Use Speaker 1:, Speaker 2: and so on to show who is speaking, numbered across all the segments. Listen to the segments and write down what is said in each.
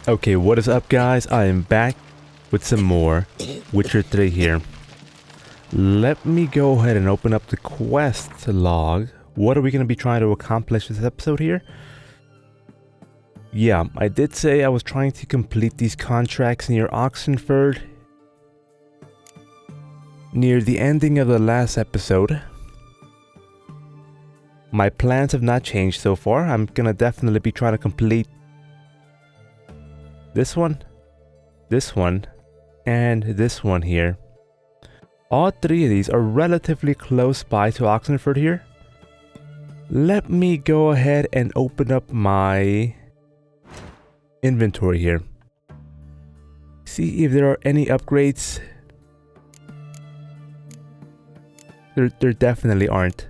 Speaker 1: Okay, what is up guys? I am back with some more Witcher 3 here. Let me go ahead and open up the quest log. What are we going to be trying to accomplish this episode here? Yeah, I did say I was trying to complete these contracts near Oxenfurt near the ending of the last episode. My plans have not changed so far. I'm going to definitely be trying to complete this one, and this one here. All three of these are relatively close by to Oxenfurt here. Let me go ahead and open up my inventory here. See if there are any upgrades. There definitely aren't.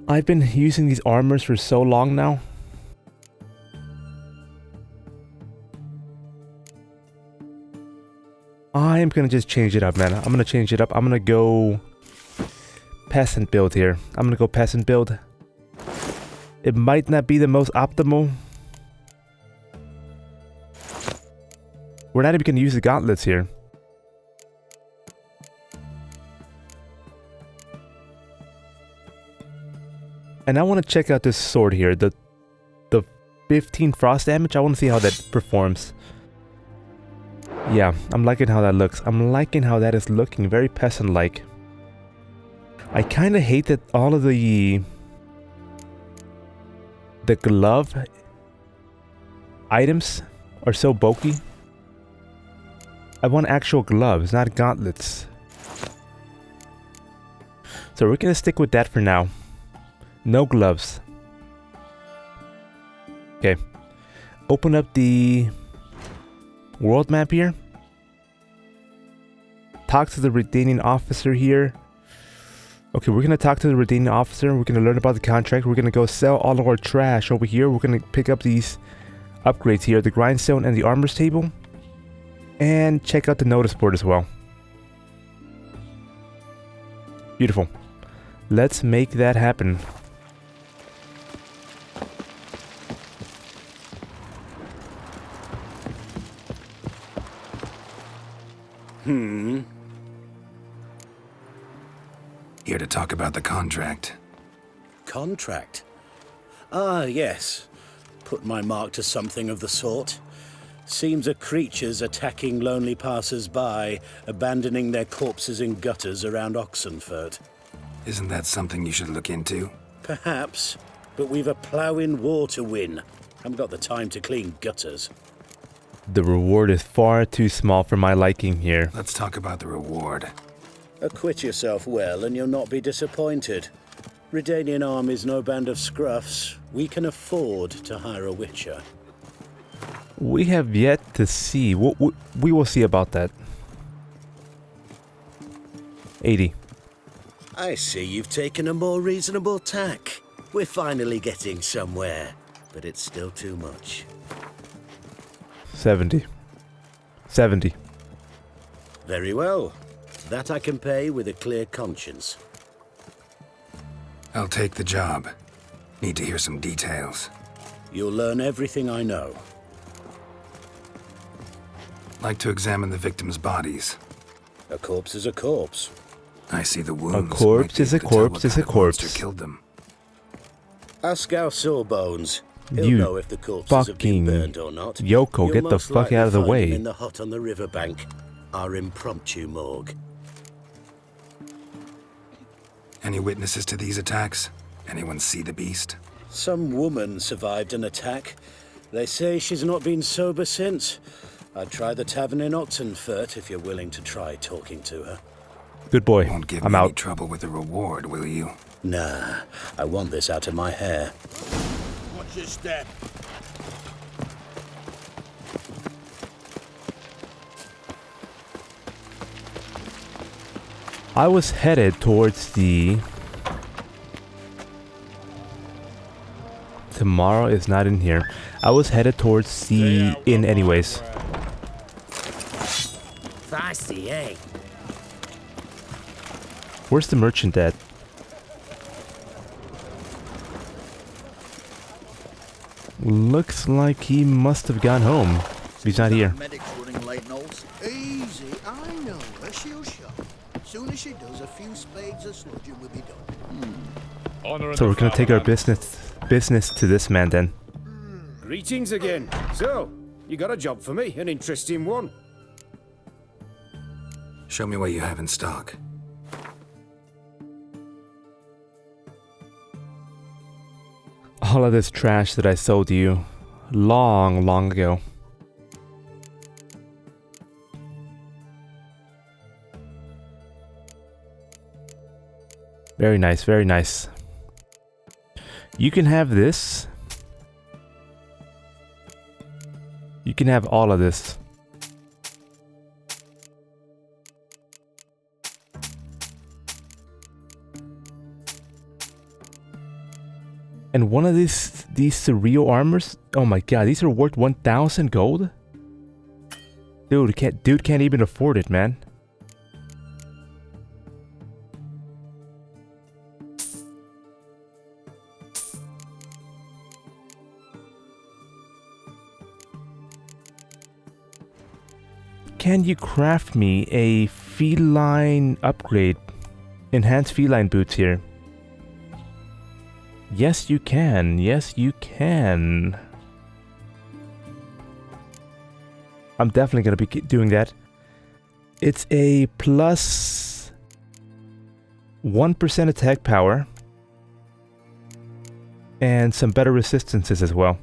Speaker 1: I've been using these armors for so long now. I'm gonna just change it up, man. I'm gonna change it up. I'm gonna go peasant build here. I'm gonna go peasant build. It might not be the most optimal. We're not even gonna use the gauntlets here. And I want to check out this sword here. The 15 frost damage. I want to see how that performs. Yeah, I'm liking how that looks. I'm liking how that is looking. Very peasant-like. I kind of hate that all of the glove items are so bulky. I want actual gloves, not gauntlets. So we're going to stick with that for now. No gloves. Okay. Open up the world map here. Talk to the redeeming officer here. Okay, we're gonna talk to the redeeming officer. We're gonna learn about the contract. We're gonna go sell all of our trash over here. We're gonna pick up these upgrades here, the grindstone and the armor's table, and check out the notice board as well. Beautiful. Let's make that happen.
Speaker 2: Here to talk about the contract.
Speaker 3: Contract? Ah, yes. Put my mark to something of the sort. Seems a creature's attacking lonely passers-by, abandoning their corpses in gutters around Oxenfurt.
Speaker 2: Isn't that something you should look into?
Speaker 3: Perhaps, but we've a ploughing war to win. Haven't got the time to clean gutters.
Speaker 1: The reward is far too small for my liking here.
Speaker 2: Let's talk about the reward.
Speaker 3: Acquit yourself well and you'll not be disappointed. Redanian army's no band of scruffs. We can afford to hire a witcher.
Speaker 1: We have yet to see. We will see about that. 80.
Speaker 3: I see you've taken a more reasonable tack. We're finally getting somewhere, but it's still too much.
Speaker 1: 70. 70.
Speaker 3: Very well. That I can pay with a clear conscience.
Speaker 2: I'll take the job. Need to hear some details.
Speaker 3: You'll learn everything I know.
Speaker 2: Like to examine the victims' bodies.
Speaker 3: A corpse is a corpse.
Speaker 2: I see the wounds.
Speaker 1: A corpse is a corpse is a corpse.
Speaker 2: Monster killed them.
Speaker 3: Ask our Sawbones. He'll
Speaker 1: You
Speaker 3: know if the corpses have been
Speaker 1: fucking
Speaker 3: burned or not.
Speaker 1: Yoko,
Speaker 3: You'll
Speaker 1: get the
Speaker 3: most
Speaker 1: fuck
Speaker 3: likely
Speaker 1: out of the
Speaker 3: find him
Speaker 1: way.
Speaker 3: in the hut on the riverbank, our impromptu morgue.
Speaker 2: Any witnesses to these attacks? Anyone see the beast?
Speaker 3: Some woman survived an attack. They say she's not been sober since. I'd try the tavern in Oxenfurt if you're willing to try talking to her.
Speaker 1: Good boy.
Speaker 2: Won't give
Speaker 1: I'm
Speaker 2: me any
Speaker 1: out.
Speaker 2: trouble with the reward, will you?
Speaker 3: Nah, I want this out of my hair.
Speaker 4: Watch your step.
Speaker 1: I was headed towards the... Tomorrow is not in here. I was headed towards the inn anyways.
Speaker 4: Feisty, eh?
Speaker 1: Where's the merchant at? Looks like he must have gone home. He's not here.
Speaker 4: Medic's running late, Knowles.
Speaker 5: Easy, I know her, she'll show. Soon as she does, a few spades of sludging will be done.
Speaker 1: So we're gonna take our business to this man then.
Speaker 6: Greetings again. So, you got a job for me, an interesting one.
Speaker 2: Show me what you have in stock.
Speaker 1: All of this trash that I sold you long ago. Very nice, very nice. You can have this. You can have all of this. And one of these surreal armors, oh my god, these are worth 1,000 gold? Dude can't even afford it, man. Can you craft me a feline upgrade? Enhanced feline boots here. Yes, you can. Yes, you can. I'm definitely going to be doing that. It's a plus 1% attack power. And some better resistances as well.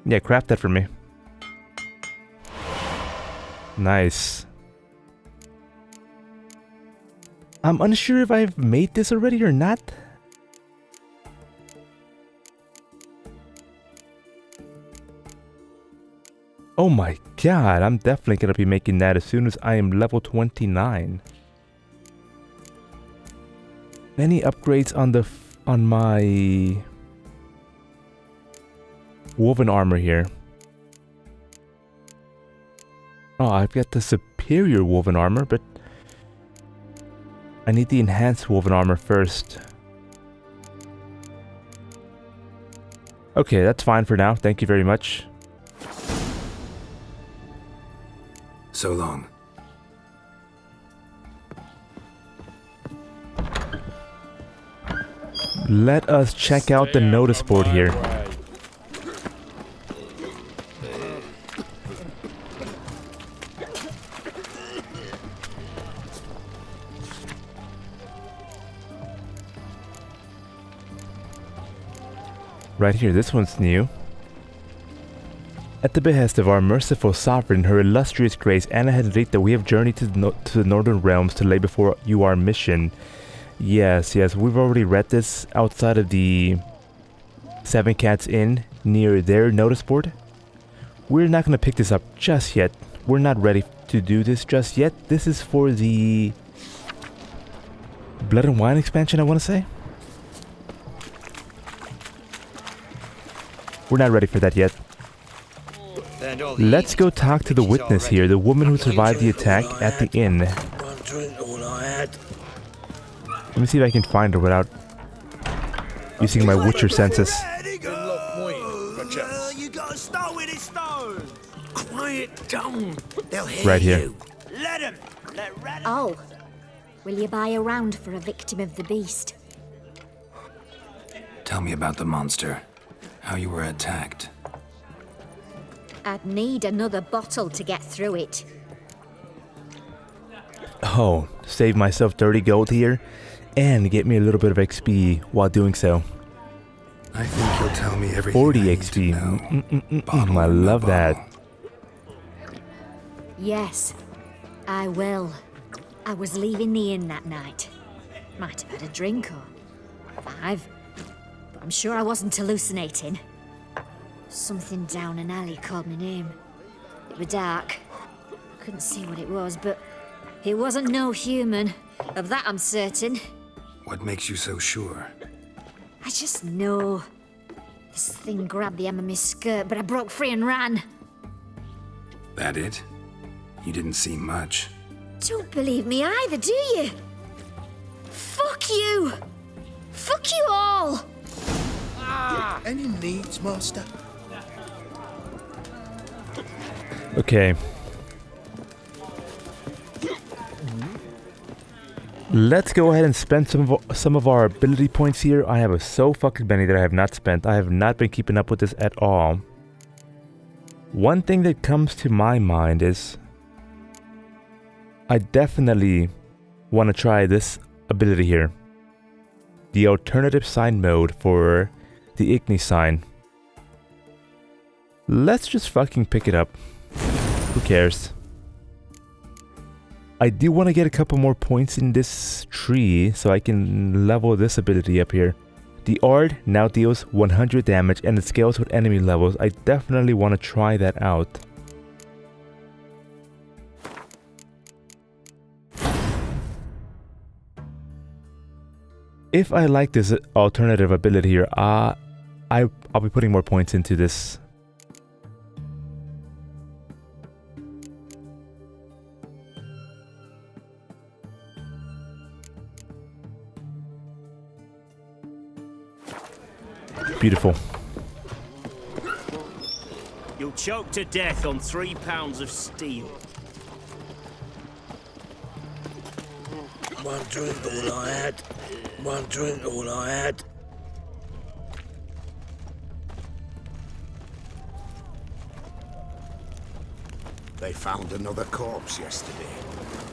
Speaker 1: Yeah, craft that for me. Nice. I'm unsure if I've made this already or not. Oh my god, I'm definitely gonna be making that as soon as I am level 29. Any upgrades on my woven armor here? Oh, I've got the superior woven armor, but I need the enhanced woven armor first. Okay, that's fine for now. Thank you very much.
Speaker 2: So long.
Speaker 1: Let us check out the notice board here. Right here, this one's new. At the behest of our merciful sovereign, her illustrious grace, Anna Henrietta, we have journeyed to the northern realms to lay before you our mission. Yes, we've already read this outside of the Seven Cats Inn near their notice board. We're not going to pick this up just yet. We're not ready to do this just yet. This is for the Blood and Wine expansion, I want to say. We're not ready for that yet. Let's go talk to the witness here, the woman who survived the attack at the inn. Let me see if I can find her without using my Witcher senses.
Speaker 5: You gotta start with his stone.
Speaker 4: Quiet down. They'll hear
Speaker 1: Right here.
Speaker 4: you. Let him.
Speaker 7: Oh, will you buy a round for a victim of the beast?
Speaker 2: Tell me about the monster. How you were attacked.
Speaker 7: I'd need another bottle to get through it.
Speaker 1: Oh, save myself 30 gold here and get me a little bit of XP while doing so.
Speaker 2: I think you'll tell me everything
Speaker 1: 40
Speaker 2: I need
Speaker 1: XP.
Speaker 2: to know.
Speaker 1: I love that.
Speaker 7: Yes, I will. I was leaving the inn that night. Might have had a drink or 5. But I'm sure I wasn't hallucinating. Something down an alley called my name. It was dark. Couldn't see what it was, but it wasn't no human. Of that I'm certain.
Speaker 2: What makes you so sure?
Speaker 7: I just know. This thing grabbed the hem of my skirt, but I broke free and ran.
Speaker 2: That it? You didn't see much.
Speaker 7: Don't believe me either, do you? Fuck you! Fuck you all!
Speaker 5: Any needs, master?
Speaker 1: Okay. Let's go ahead and spend some of our ability points here. I have so fucking many that I have not spent. I have not been keeping up with this at all. One thing that comes to my mind is I definitely want to try this ability here. The alternative sign mode for the Igni sign. Let's just fucking pick it up. Who cares? I do want to get a couple more points in this tree so I can level this ability up here. The Ard now deals 100 damage and it scales with enemy levels. I definitely want to try that out. If I like this alternative ability here, I'll be putting more points into this. Beautiful.
Speaker 8: You'll choke to death on 3 pounds of steel.
Speaker 4: One drink, all I had. One drink, all I had.
Speaker 9: They found another corpse yesterday.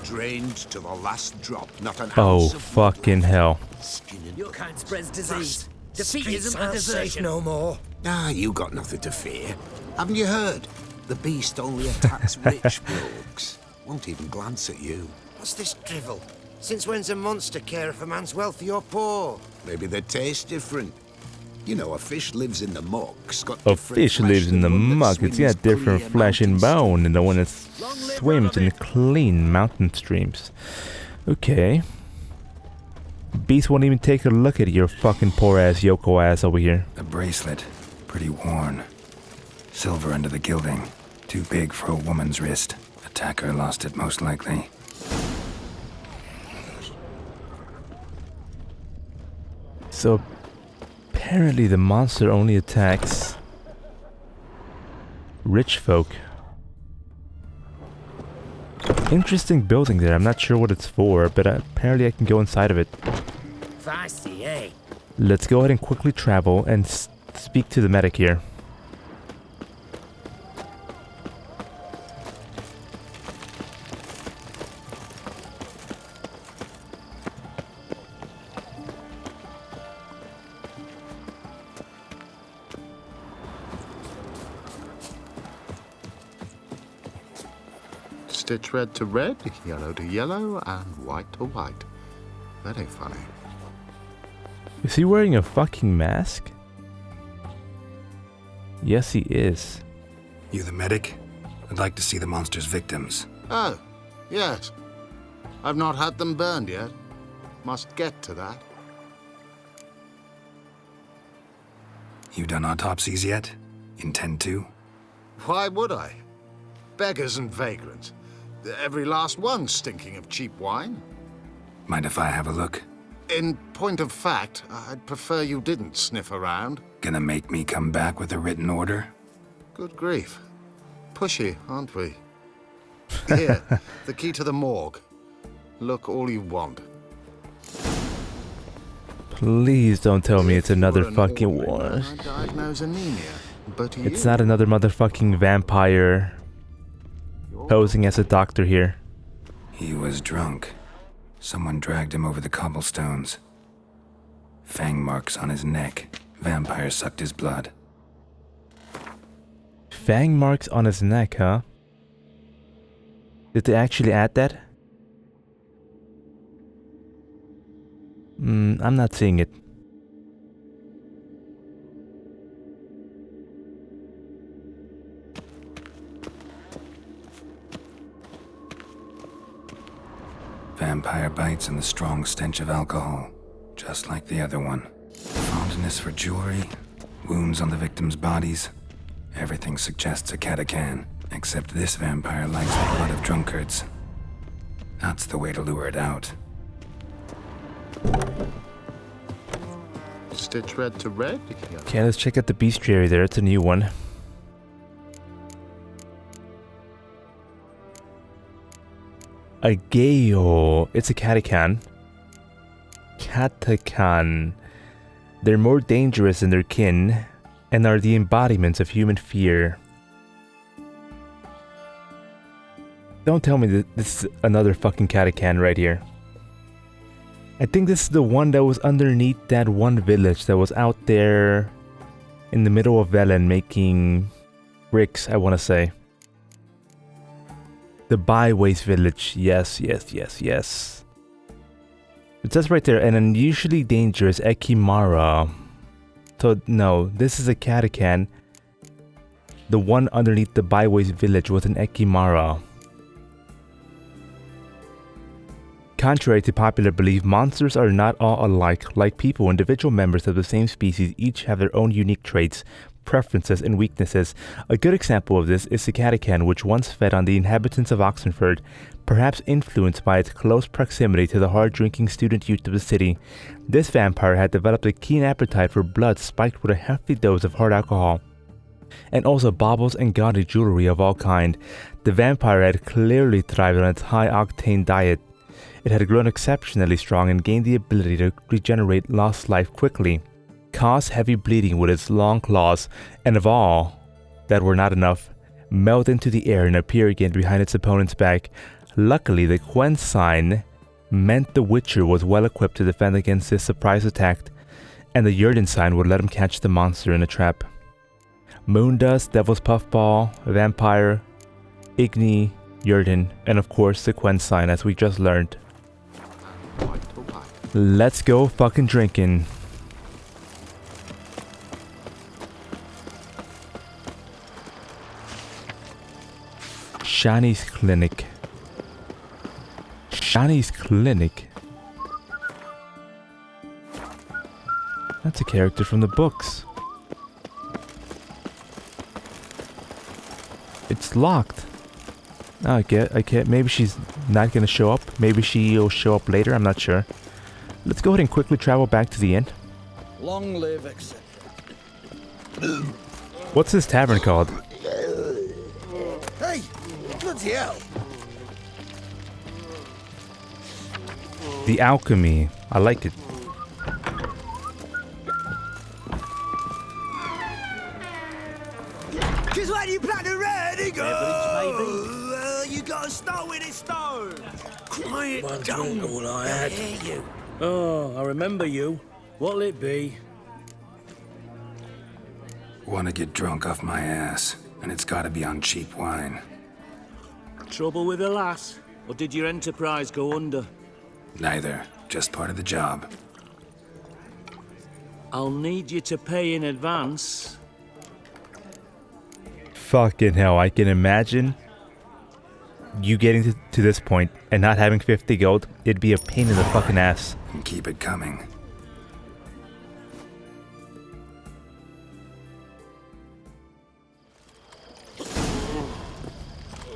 Speaker 9: Drained to the last drop, not an
Speaker 1: Oh,
Speaker 9: ounce of
Speaker 1: fucking hell.
Speaker 9: skin and
Speaker 4: Your kind spreads disease.
Speaker 9: Defeat
Speaker 4: Defeat isn't a desertion. No more.
Speaker 9: Ah, you got nothing to fear. Haven't you heard? The beast only attacks rich blokes. Won't even glance at you.
Speaker 4: What's this drivel? Since when's a monster care if a man's wealthy or poor?
Speaker 9: Maybe they taste different. You know, a fish lives in the muck. It's got
Speaker 1: A
Speaker 9: different
Speaker 1: fish
Speaker 9: flesh
Speaker 1: lives in the
Speaker 9: than one that
Speaker 1: muck. It's
Speaker 9: swims
Speaker 1: got different
Speaker 9: clear
Speaker 1: flesh and
Speaker 9: mountain
Speaker 1: bone
Speaker 9: streams.
Speaker 1: than the one that swims in clean mountain streams. Okay. Beast won't even take a look at your fucking poor ass Yoko ass over here.
Speaker 2: The bracelet, pretty worn. Silver under the gilding, too big for a woman's wrist. Attacker lost it most likely.
Speaker 1: So apparently the monster only attacks rich folk. Interesting building there. I'm not sure what it's for, but apparently I can go inside of it.
Speaker 8: Feisty, eh?
Speaker 1: Let's go ahead and quickly travel and speak to the medic here.
Speaker 10: Stitch red to red, yellow to yellow, and white to white. That ain't funny.
Speaker 1: Is he wearing a fucking mask? Yes, he is.
Speaker 2: You the medic? I'd like to see the monster's victims.
Speaker 10: Oh, yes. I've not had them burned yet. Must get to that.
Speaker 2: You done autopsies yet? Intend to?
Speaker 10: Why would I? Beggars and vagrants. Every last one stinking of cheap wine.
Speaker 2: Mind if I have a look?
Speaker 10: In point of fact, I'd prefer you didn't sniff around.
Speaker 2: Gonna make me come back with a written order?
Speaker 10: Good grief. Pushy, aren't we? Here, the key to the morgue. Look all you want.
Speaker 1: Please don't tell me it's another
Speaker 10: If you were an
Speaker 1: fucking
Speaker 10: orphan,
Speaker 1: war.
Speaker 10: I'd diagnose anemia. But
Speaker 1: It's
Speaker 10: you,
Speaker 1: not another motherfucking vampire posing as a doctor here.
Speaker 2: He was drunk. Someone dragged him over the cobblestones. Fang marks on his neck. Vampire sucked his blood.
Speaker 1: Fang marks on his neck, huh? Did they actually add that? I'm not seeing it.
Speaker 2: Vampire bites and the strong stench of alcohol, just like the other one. Fondness for jewelry, wounds on the victims' bodies. Everything suggests a catacan, except this vampire likes the blood of drunkards. That's the way to lure it out.
Speaker 10: Stitch red to red.
Speaker 1: Okay, let's check out the bestiary there. It's a new one. A Geo. It's a Catacan. Catacan. They're more dangerous than their kin and are the embodiments of human fear. Don't tell me that this is another fucking Catacan right here. I think this is the one that was underneath that one village that was out there in the middle of Velen making bricks, I want to say. The Byways village. Yes, yes, yes, yes. It says right there, an unusually dangerous Ekimara. So, no, this is a Catacan. The one underneath the Byways village was an Ekimara. Contrary to popular belief, monsters are not all alike. Like people, individual members of the same species each have their own unique traits, preferences, and weaknesses. A good example of this is the Catacan, which once fed on the inhabitants of Oxenfurt, perhaps influenced by its close proximity to the hard-drinking student youth of the city. This vampire had developed a keen appetite for blood spiked with a hefty dose of hard alcohol, and also baubles and gaudy jewelry of all kind. The vampire had clearly thrived on its high-octane diet. It had grown exceptionally strong and gained the ability to regenerate lost life quickly, cause heavy bleeding with its long claws, and of all that were not enough, melt into the air and appear again behind its opponent's back. Luckily, the Quen sign meant the Witcher was well equipped to defend against this surprise attack, and the Jurden sign would let him catch the monster in a trap. Moondust, Devil's Puffball, Vampire, Igni, Jurden, and of course the Quen sign, as we just learned. Let's go fucking drinking. Shani's Clinic. Shani's Clinic. That's a character from the books. It's locked. Oh, I can't. Maybe she's not gonna show up. Maybe she'll show up later. I'm not sure. Let's go ahead and quickly travel back to the inn.
Speaker 5: Long live, etc.
Speaker 1: What's this tavern called?
Speaker 5: Hey, bloody hell!
Speaker 1: The Alchemy. I like it.
Speaker 5: Cause when you plant a red, it goes. You gotta start with it stone. Quiet down. All I had. Hear you.
Speaker 6: Oh, I remember you. What'll it be?
Speaker 2: Want to get drunk off my ass, and it's got to be on cheap wine.
Speaker 8: Trouble with the lass? Or did your enterprise go under?
Speaker 2: Neither. Just part of the job.
Speaker 8: I'll need you to pay in advance.
Speaker 1: Fucking hell, I can imagine you getting to this point and not having 50 gold. It'd be a pain in the fucking ass.
Speaker 2: And keep it coming.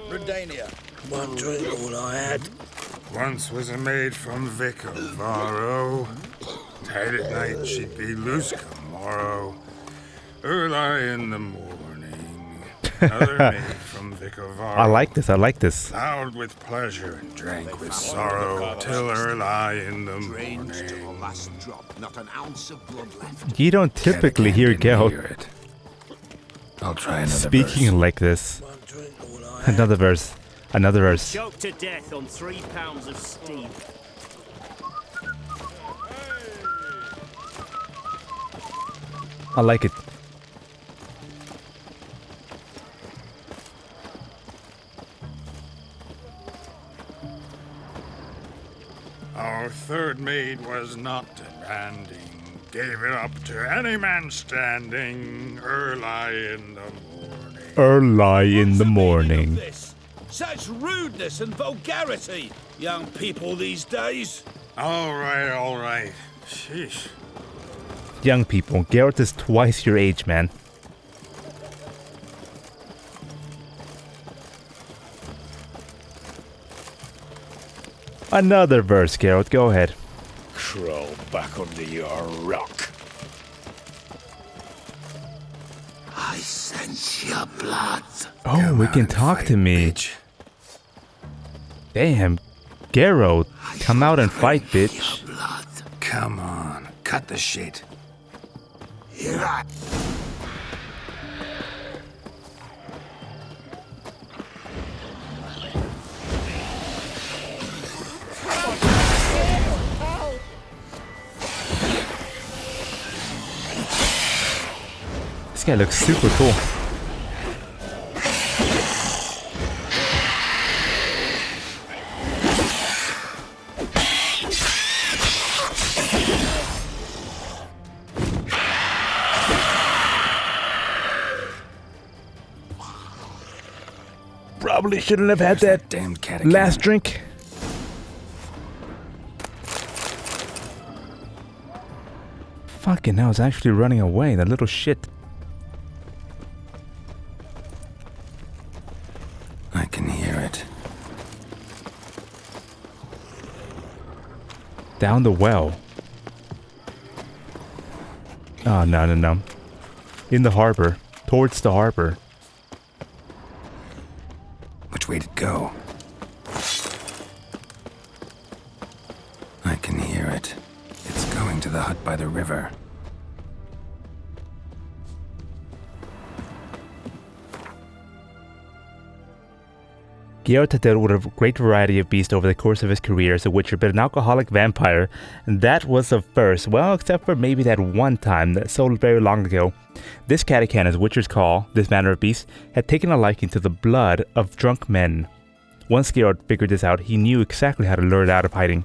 Speaker 5: Redania. One drink, all I had.
Speaker 11: Once was a maid from Vic of Varro. Tight at night she'd be loose come morrow. Early in the morning. Another maid from Vic of Varro.
Speaker 1: I like this, I like this.
Speaker 11: Loud with pleasure and drank with sorrow till early in the morning.
Speaker 9: Last drop, not an ounce of blood left.
Speaker 1: You don't typically hear Gel
Speaker 2: I'll try another
Speaker 1: speaking
Speaker 2: verse.
Speaker 1: like this. Another verse. Another verse.
Speaker 8: Choked to death on 3 pounds of steam.
Speaker 1: I like it.
Speaker 11: Our third maid was not demanding. Gave it up to any man standing early in the morning.
Speaker 1: Early in the morning.
Speaker 5: Such rudeness and vulgarity, young people these days.
Speaker 11: All right. Sheesh.
Speaker 1: Young people, Garrett is twice your age, man. Another verse, Garrett, go ahead.
Speaker 5: Crawl back under your rock.
Speaker 9: sense your blood.
Speaker 1: Oh, we can talk to me. Damn. Geralt, come out and fight, bitch.
Speaker 2: Come on, cut the shit.
Speaker 9: Here I...
Speaker 1: This guy looks super cool. Probably shouldn't have had that
Speaker 2: damned cat
Speaker 1: last drink. Fucking hell, it's actually running away, that little shit.
Speaker 2: I can hear it.
Speaker 1: Down the well. Oh, no, no, no. In the harbor. Towards the harbor.
Speaker 2: Which way to go? I can hear it. It's going to the hut by the river.
Speaker 1: Geralt had dealt with a great variety of beasts over the course of his career as a witcher, but an alcoholic vampire, and that was a first. Well, except for maybe that one time, that so very long ago. This catachan, as witchers call this manner of beast, had taken a liking to the blood of drunk men. Once Geralt figured this out, he knew exactly how to lure it out of hiding.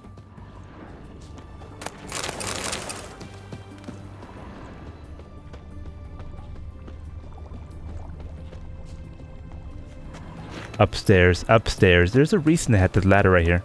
Speaker 1: Upstairs, upstairs. There's a reason they had the ladder right here.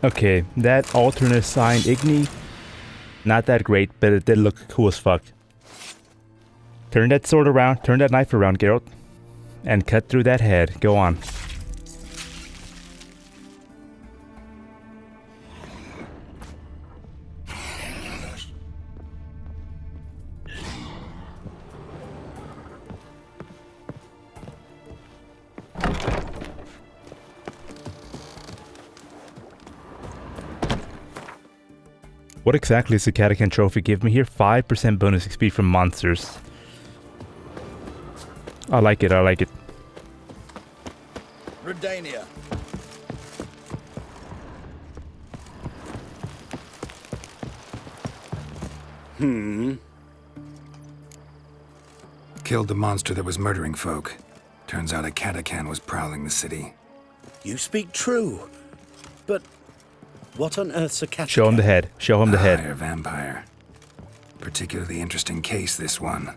Speaker 1: Okay, that alternate sign Igni, not that great, but it did look cool as fuck. Turn that sword around, turn that knife around, Geralt, and cut through that head. Go on. What exactly does the Catachan trophy give me here? 5% bonus XP from monsters. I like it, I like it.
Speaker 5: Redania.
Speaker 2: Killed the monster that was murdering folk. Turns out a Catachan was prowling the city.
Speaker 3: You speak true. But what on earth's a Catachan?
Speaker 1: Show him the head. Show him the head.
Speaker 2: A vampire. Particularly interesting case, this one.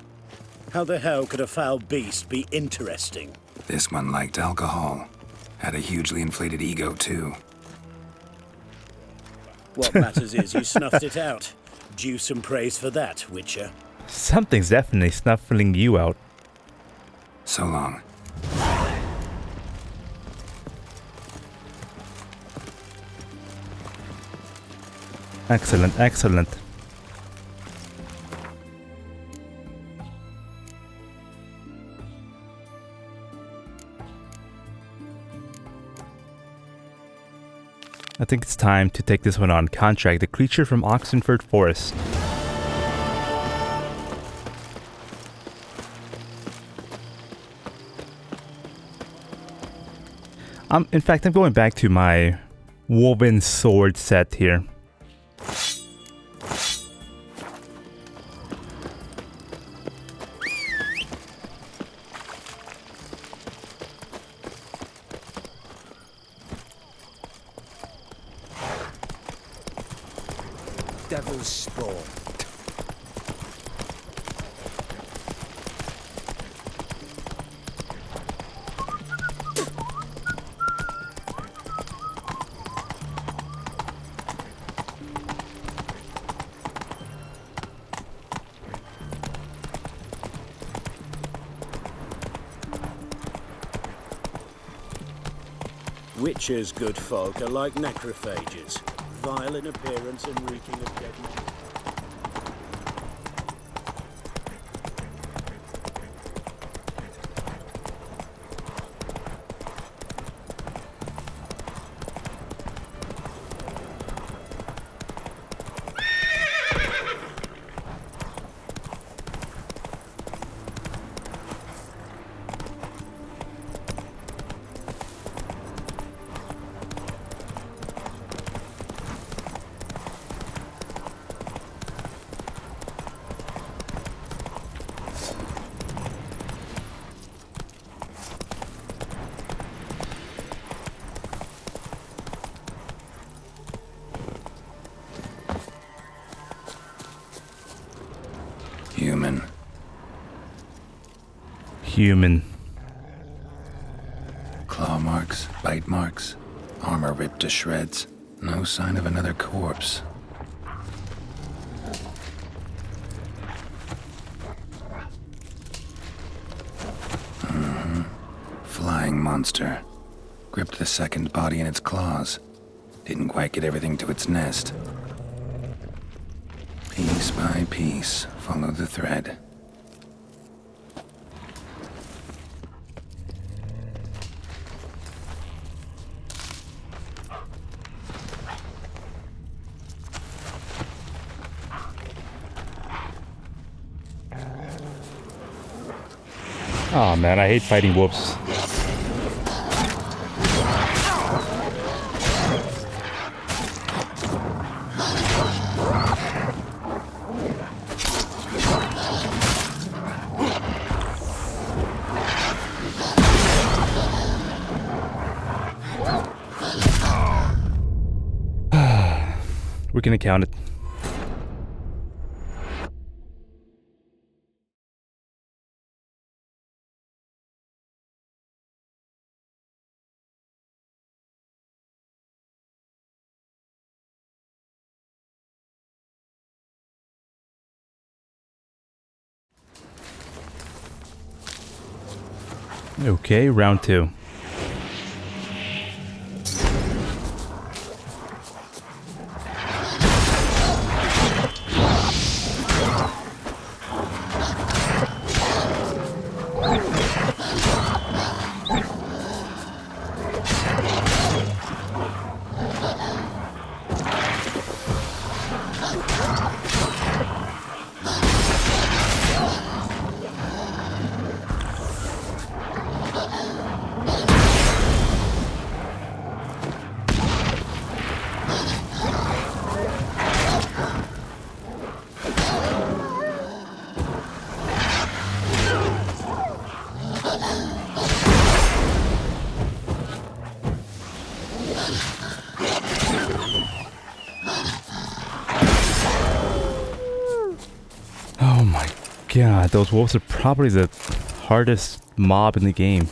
Speaker 3: How the hell could a foul beast be interesting?
Speaker 2: This one liked alcohol. Had a hugely inflated ego, too.
Speaker 3: What matters is you snuffed it out. Due some praise for that, Witcher.
Speaker 1: Something's definitely snuffling you out.
Speaker 2: So long.
Speaker 1: Excellent, excellent. I think it's time to take this one on. Contract, the creature from Oxenfurt Forest. In fact, I'm going back to my woven sword set here.
Speaker 5: Devil's spawn.
Speaker 3: Witches, good folk, are like necrophages, vile in appearance and reeking of dead men.
Speaker 2: Human.
Speaker 1: Human.
Speaker 2: Claw marks, bite marks, armor ripped to shreds. No sign of another corpse. Flying monster. Gripped the second body in its claws. Didn't quite get everything to its nest. Piece by piece, follow the thread.
Speaker 1: Oh man, I hate fighting wolves. We're gonna count it. Okay, round 2. Oh my god, those wolves are probably the hardest mob in the game.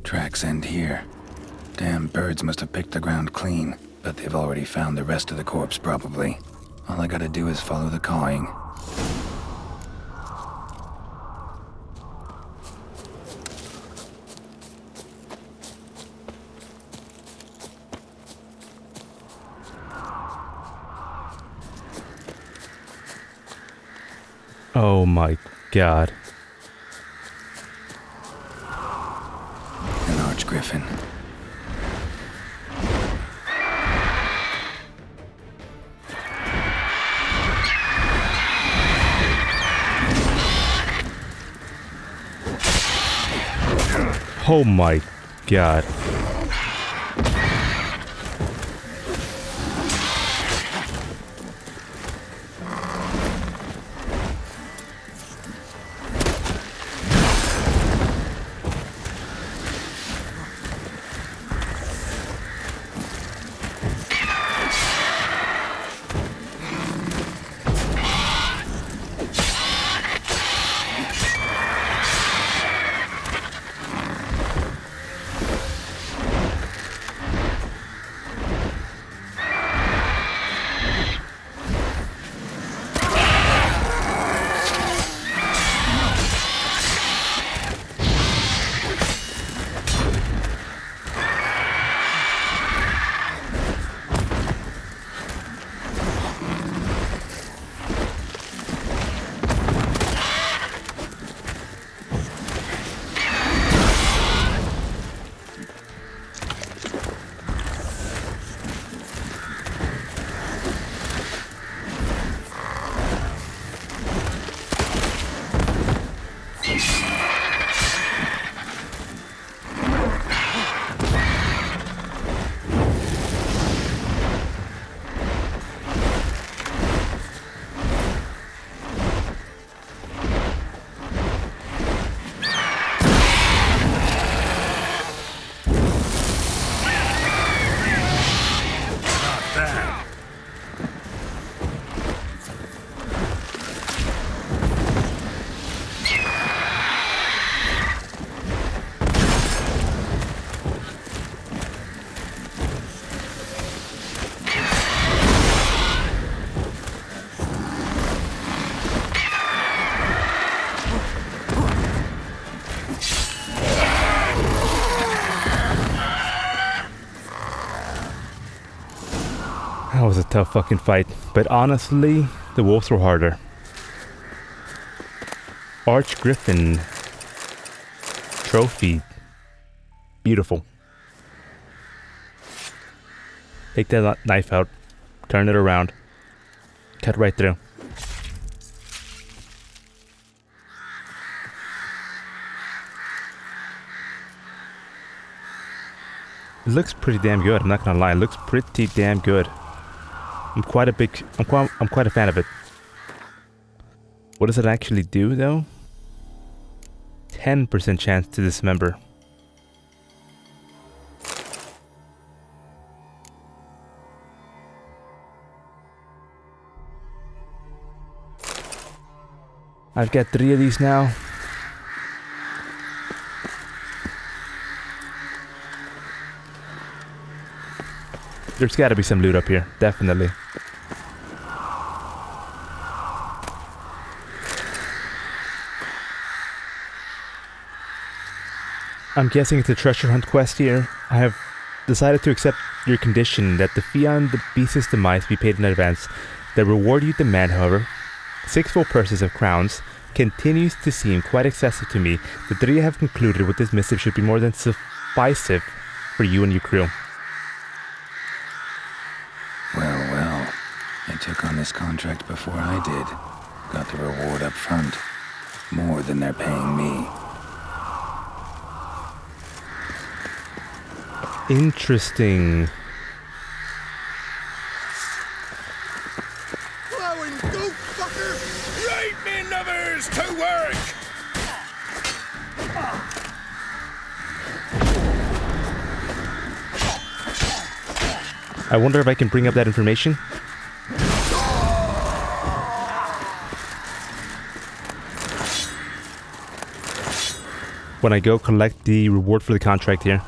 Speaker 2: Tracks end here. Damn birds must have picked the ground clean, but they've already found the rest of the corpse, probably. All I gotta do is follow the cawing.
Speaker 1: Oh my god.
Speaker 2: An archgriffin.
Speaker 1: Oh my god. That was a tough fucking fight, but honestly, the wolves were harder. Archgriffin trophy. Beautiful. Take that knife out, turn it around, cut right through. It looks pretty damn good, I'm not gonna lie, it looks pretty damn good. I'm quite a fan of it. What does it actually do though? 10% chance to dismember. I've got 3 of these now. There's gotta be some loot up here, definitely. I'm guessing it's a treasure hunt quest here. I have decided to accept your condition that the fee on the beast's demise be paid in advance. The reward you demand, however, 6 full purses of crowns, continues to seem quite excessive to me. The 3 I have concluded with this missive should be more than sufficient for you and your crew.
Speaker 2: Well, they took on this contract before I did. Got the reward up front. More than they're paying me.
Speaker 1: Interesting.
Speaker 5: Plowing goat fucker! Right me numbers to work!
Speaker 1: I wonder if I can bring up that information. when I go collect the reward for the contract here.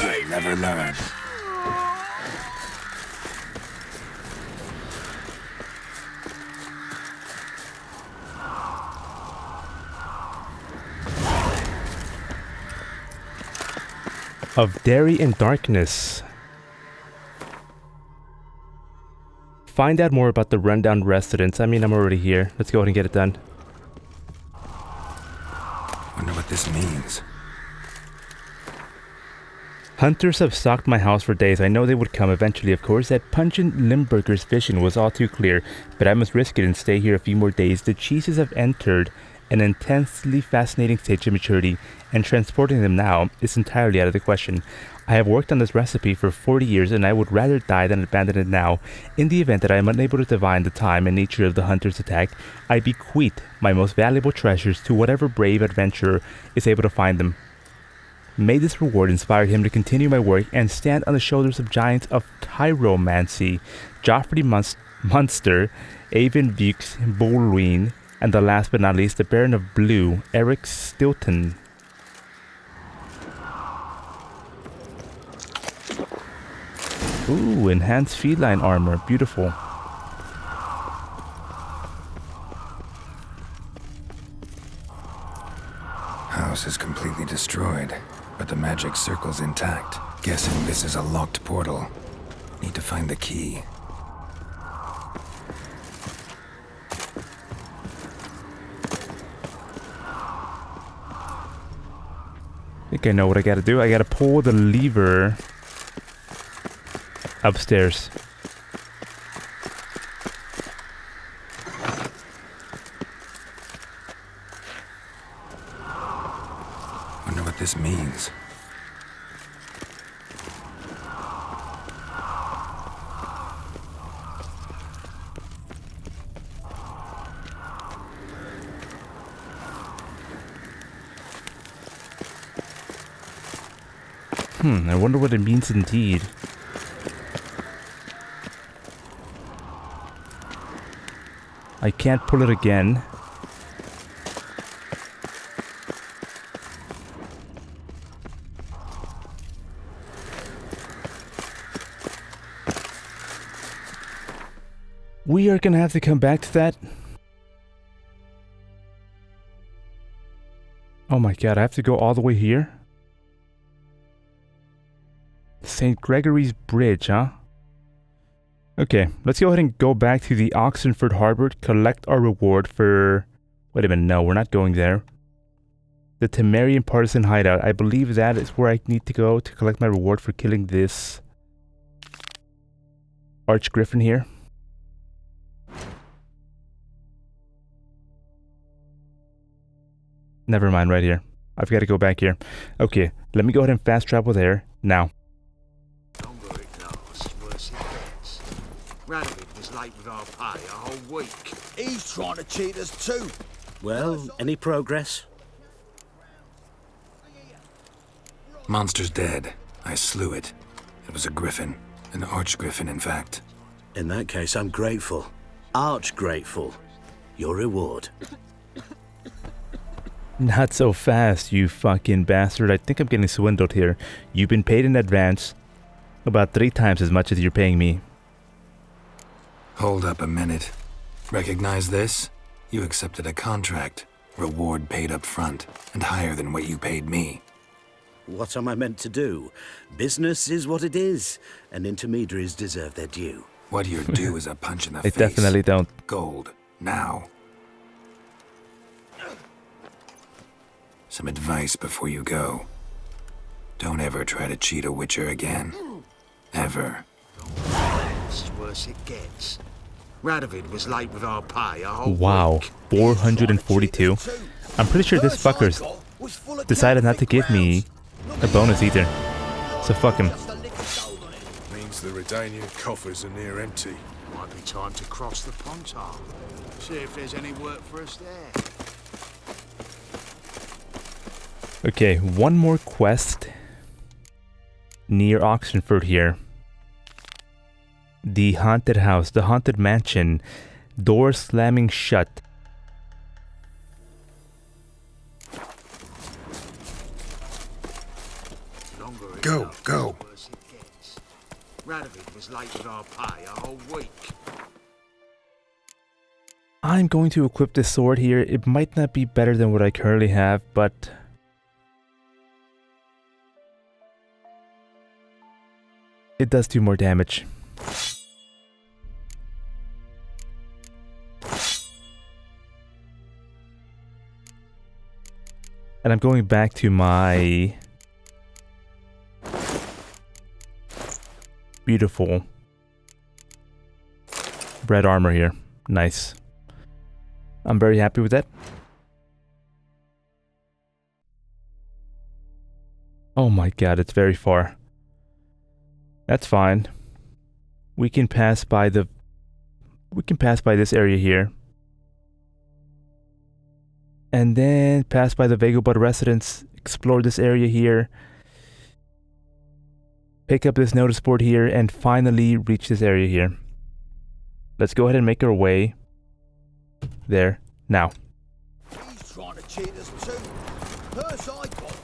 Speaker 2: You'll never learn.
Speaker 1: Of Dairy and Darkness. Find out more about the rundown residence. I mean, I'm already here. Let's go ahead and get it done.
Speaker 2: Wonder what this means.
Speaker 1: Hunters have stalked my house for days. I know they would come eventually, of course. That pungent Limburger's vision was all too clear, but I must risk it and stay here a few more days. The cheeses have entered an intensely fascinating stage of maturity, and transporting them now is entirely out of the question. I have worked on this recipe for 40 years, and I would rather die than abandon it now. In the event that I am unable to divine the time and nature of the hunter's attack, I bequeath my most valuable treasures to whatever brave adventurer is able to find them. May this reward inspire him to continue my work and stand on the shoulders of giants of tyromancy, Joffrey Munster, Avon Bukes, Bolween, and the last but not least, the Baron of Blue, Eric Stilton. Ooh, enhanced feline armor. Beautiful.
Speaker 2: House is completely destroyed, but the magic circle's intact. Guessing this is a locked portal. Need to find the key.
Speaker 1: I think I know what I gotta do. I gotta pull the lever upstairs.
Speaker 2: Wonder what this means.
Speaker 1: I wonder what it means indeed. I can't pull it again. We are gonna have to come back to that. Oh my god, I have to go all the way here? St. Gregory's Bridge, huh? Okay, let's go ahead and go back to the Oxenfurt Harbor, collect our reward for... Wait a minute, no, we're not going there. The Temerian Partisan Hideout. I believe that is where I need to go to collect my reward for killing this Archgriffin here. Never mind, right here. I've got to go back here. Okay, let me go ahead and fast travel there now.
Speaker 9: Radovid was late with our pay a whole week.
Speaker 5: He's trying to cheat us too.
Speaker 3: Well, any progress?
Speaker 2: Monster's dead. I slew it. It was a griffin. An archgriffin, in fact.
Speaker 3: In that case, I'm grateful. Arch grateful. Your reward.
Speaker 1: Not so fast, you fucking bastard. I think I'm getting swindled here. You've been paid in advance about 3 times as much as you're paying me.
Speaker 2: Hold up a minute. Recognize this? You accepted a contract. Reward paid up front, and higher than what you paid me.
Speaker 3: What am I meant to do? Business is what it is, and intermediaries deserve their due.
Speaker 2: What you're due is a punch in the face.
Speaker 1: I definitely don't.
Speaker 2: Gold. Now. Some advice before you go. Don't ever try to cheat a witcher again. Ever.
Speaker 9: It's as worse it gets. Radovid was late with our pay a whole
Speaker 1: Wow,
Speaker 9: week.
Speaker 1: 442. I'm pretty sure this fucker's decided not to give me a bonus either. So fuck him.
Speaker 11: Means the Redanian coffers are near empty.
Speaker 9: Might be time to cross the Pontar. See if there's any work for us there.
Speaker 1: Okay, one more quest near Oxenfurt here. The haunted house, the haunted mansion, door slamming shut.
Speaker 11: Go, go.
Speaker 9: Radovid was late with our pay a whole week.
Speaker 1: I'm going to equip this sword here. It might not be better than what I currently have, but it does do more damage. And I'm going back to my beautiful red armor here. Nice. I'm very happy with that. Oh my god, it's very far. That's fine. We can pass by this area here. And then pass by the Vagabond residence, explore this area here. Pick up this notice board here and finally reach this area here. Let's go ahead and make our way there now.
Speaker 5: He's trying to cheat us too. Purse I got.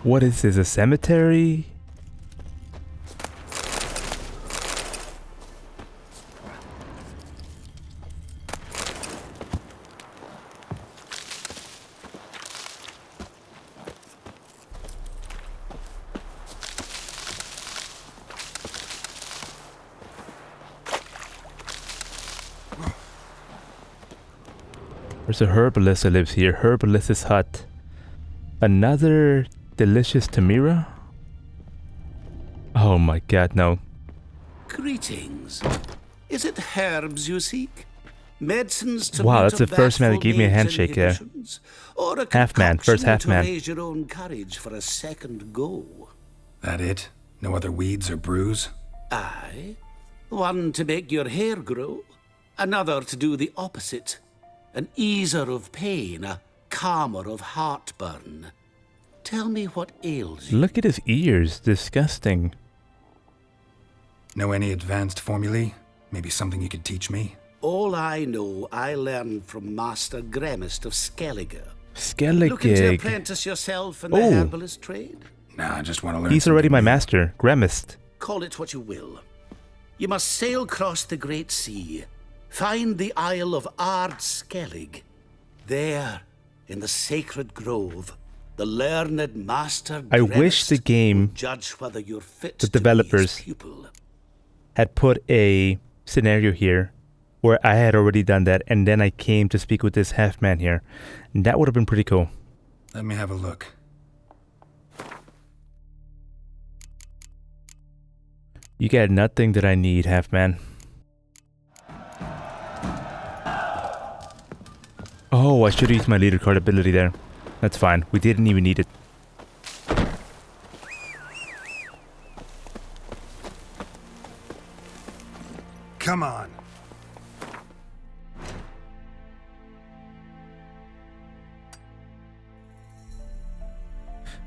Speaker 1: What is this, a cemetery? There's a herbalist that lives here. Herbalist's hut. Another delicious Tamira? Oh my god, no.
Speaker 12: Greetings. Is it herbs you seek? Medicines to
Speaker 1: wow, that's the first man that gave me a handshake there.
Speaker 12: Or a
Speaker 1: half man, first half man.
Speaker 12: To raise your own courage for a second go.
Speaker 2: That it? No other weeds or brews?
Speaker 12: Aye. One to make your hair grow. Another to do the opposite. An easer of pain, a calmer of heartburn. Tell me what ails you.
Speaker 1: Look at his ears. Disgusting.
Speaker 2: Know any advanced formulae? Maybe something you could teach me?
Speaker 12: All I know, I learned from Master Gremist of Skellige.
Speaker 1: Skellige.
Speaker 12: Looking to apprentice yourself in the herbalist trade?
Speaker 2: Nah, I just want to learn.
Speaker 1: He's already my master, Gremist.
Speaker 12: Call it what you will. You must sail across the great sea. Find the Isle of Ard Skellig. There, in the sacred grove, the learned master
Speaker 1: I wish the game,
Speaker 12: judge whether you're fit
Speaker 1: the developers, had put a scenario here where I had already done that and then I came to speak with this half-man here. And that would have been pretty cool.
Speaker 2: Let me have a look.
Speaker 1: You got nothing that I need, half-man. Oh, I should have used my leader card ability there. That's fine. We didn't even need it.
Speaker 11: Come on.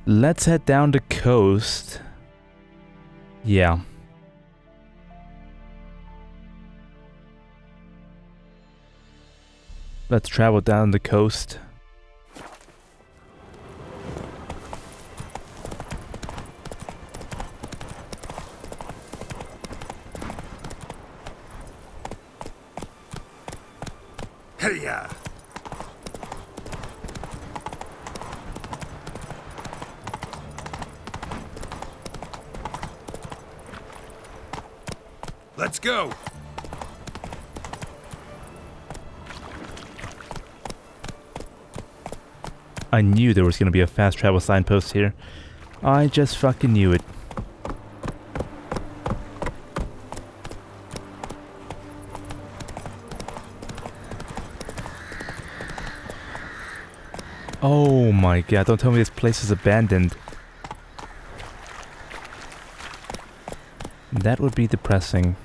Speaker 1: Let's head down the coast. Yeah. Let's travel down the coast.
Speaker 11: Hey-ya! Let's go!
Speaker 1: I knew there was going to be a fast travel signpost here. I just fucking knew it. Oh my god, don't tell me this place is abandoned. That would be depressing.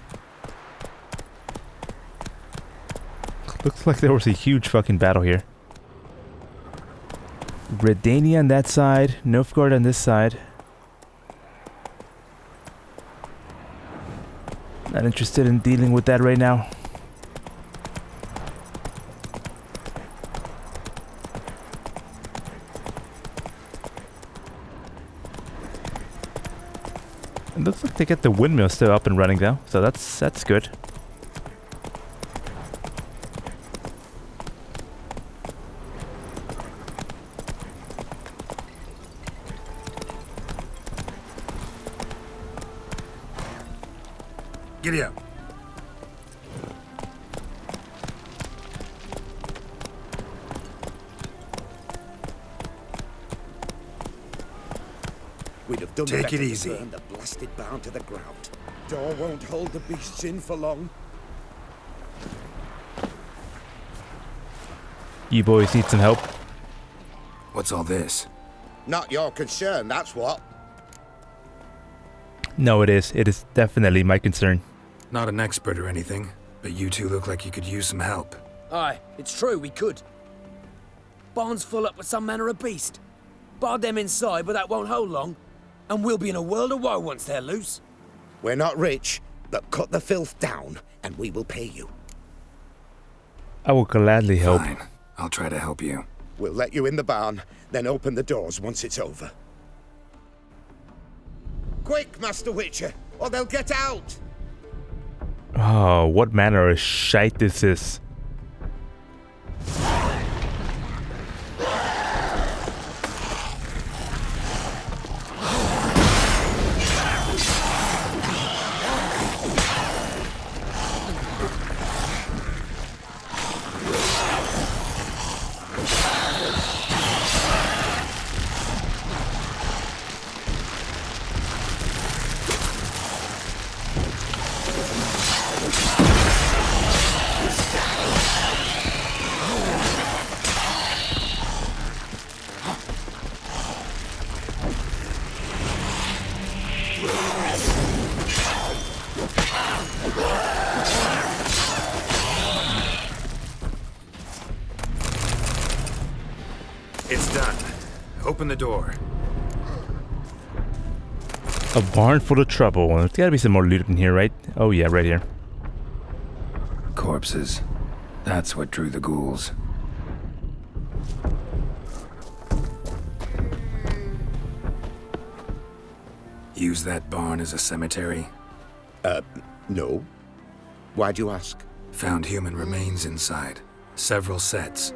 Speaker 1: Looks like there was a huge fucking battle here. Redania on that side, Novigrad on this side. Not interested in dealing with that right now. It looks like they get the windmill still up and running though, so that's good.
Speaker 2: Giddy up.
Speaker 5: We'd have done
Speaker 2: Take
Speaker 5: better
Speaker 2: it
Speaker 5: to
Speaker 2: easy.
Speaker 5: burn the blasted barn to the ground. Door won't hold the beasts in for long.
Speaker 1: You boys need some help?
Speaker 2: What's all this?
Speaker 5: Not your concern, that's what.
Speaker 1: No, it is. It is definitely my concern.
Speaker 2: Not an expert or anything, but you two look like you could use some help.
Speaker 13: Aye, it's true, we could. Barn's full up with some manner of beast. Bar them inside, but that won't hold long. And we'll be in a world of woe once they're loose.
Speaker 5: We're not rich, but cut the filth down, and we will pay you.
Speaker 1: I will gladly help.
Speaker 2: Fine. I'll try to help you.
Speaker 5: We'll let you in the barn, then open the doors once it's over. Quick, Master Witcher, or they'll get out!
Speaker 1: Oh, what manner of shite this is.
Speaker 2: It's done. Open the door.
Speaker 1: A barn full of trouble. There's gotta be some more loot in here, right? Oh yeah, right here.
Speaker 2: Corpses. That's what drew the ghouls. Use that barn as a cemetery?
Speaker 5: No. Why'd you ask?
Speaker 2: Found human remains inside. Several sets.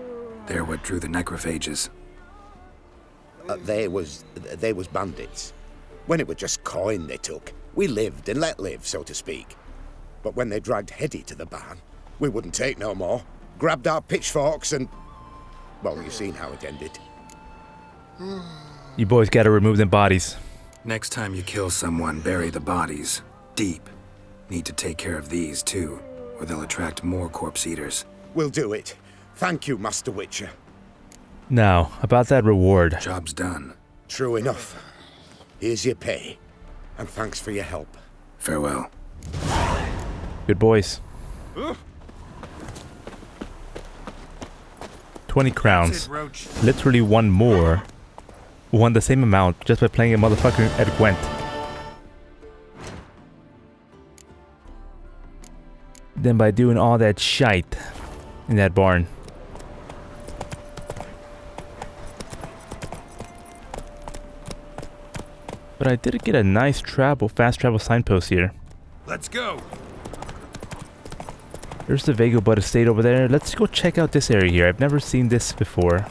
Speaker 2: They're what drew the necrophages.
Speaker 5: They was bandits. When it was just coin they took, we lived and let live, so to speak. But when they dragged Hetty to the barn, we wouldn't take no more. Grabbed our pitchforks and... well, you've seen how it ended.
Speaker 1: You boys gotta remove them bodies.
Speaker 2: Next time you kill someone, bury the bodies. Deep. Need to take care of these, too, or they'll attract more corpse eaters.
Speaker 5: We'll do it. Thank you, Master Witcher.
Speaker 1: Now, about that reward.
Speaker 2: Job's done.
Speaker 5: True enough. Here's your pay. And thanks for your help.
Speaker 2: Farewell.
Speaker 1: Good boys. 20 crowns. Literally one more. Won the same amount just by playing a motherfucker at Gwent. Then by doing all that shite in that barn. But I did get a nice fast travel signpost here.
Speaker 11: Let's go.
Speaker 1: There's the Vagobud estate over there. Let's go check out this area here. I've never seen this before.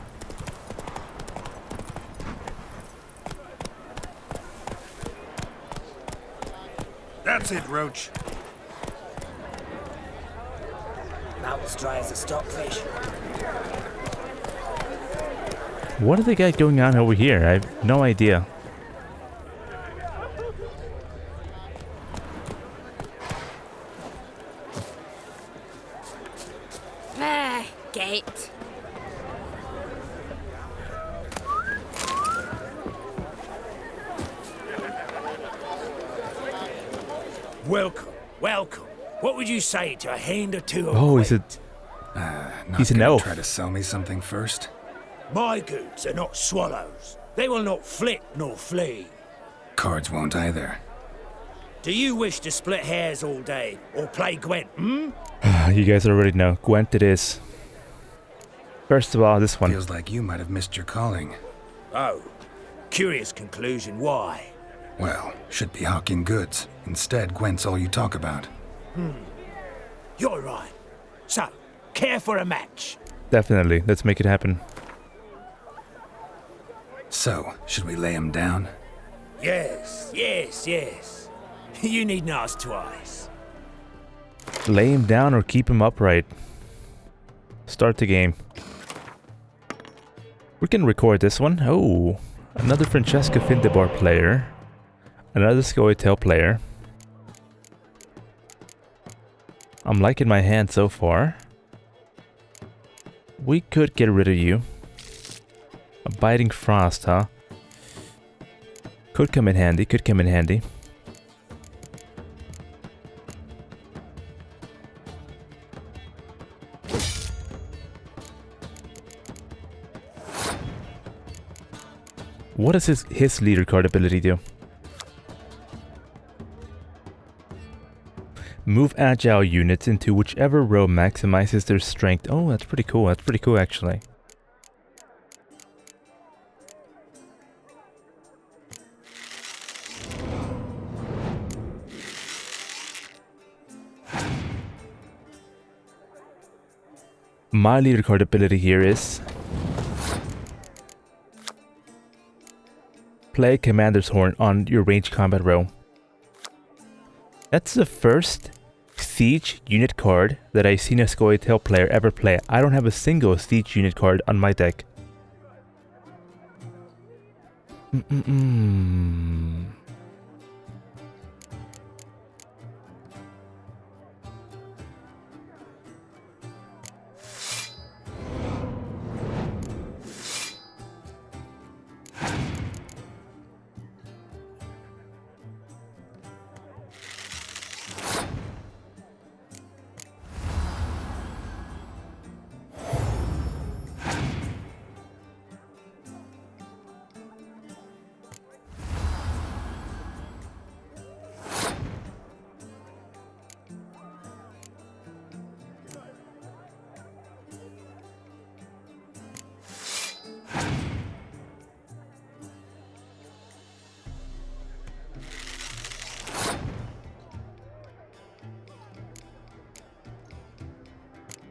Speaker 11: That's it, Roach.
Speaker 13: Mouth's dry as a stockfish.
Speaker 1: What do they got going on over here? I have no idea.
Speaker 7: Gate.
Speaker 12: Welcome, welcome. What would you say to a hand or two of
Speaker 1: Oh,
Speaker 12: Gwent?
Speaker 1: he's an elf.
Speaker 2: Try to sell me something first?
Speaker 12: My goods are not swallows. They will not flit nor flee.
Speaker 2: Cards won't either.
Speaker 12: Do you wish to split hairs all day or play Gwent, hmm?
Speaker 1: You guys already know. Gwent it is. First of all, this one.
Speaker 2: Feels like you might have missed your calling.
Speaker 12: Oh, curious conclusion. Why?
Speaker 2: Well, should be hawking goods. Instead, Gwent's all you talk about.
Speaker 12: You're right. So, care for a match?
Speaker 1: Definitely. Let's make it happen.
Speaker 2: So, should we lay him down?
Speaker 12: Yes, yes, yes. You needn't ask twice.
Speaker 1: Lay him down or keep him upright. Start the game. We can record this one. Oh, another Francesca Findebar player. Another Scoia'tael player. I'm liking my hand so far. We could get rid of you. A biting frost, huh? Could come in handy, could come in handy. What does his leader card ability do? Move agile units into whichever row maximizes their strength. Oh, that's pretty cool. That's pretty cool, actually. My leader card ability here is play Commander's Horn on your ranged combat row. That's the first siege unit card that I've seen a Scoia'tael player ever play. I don't have a single siege unit card on my deck.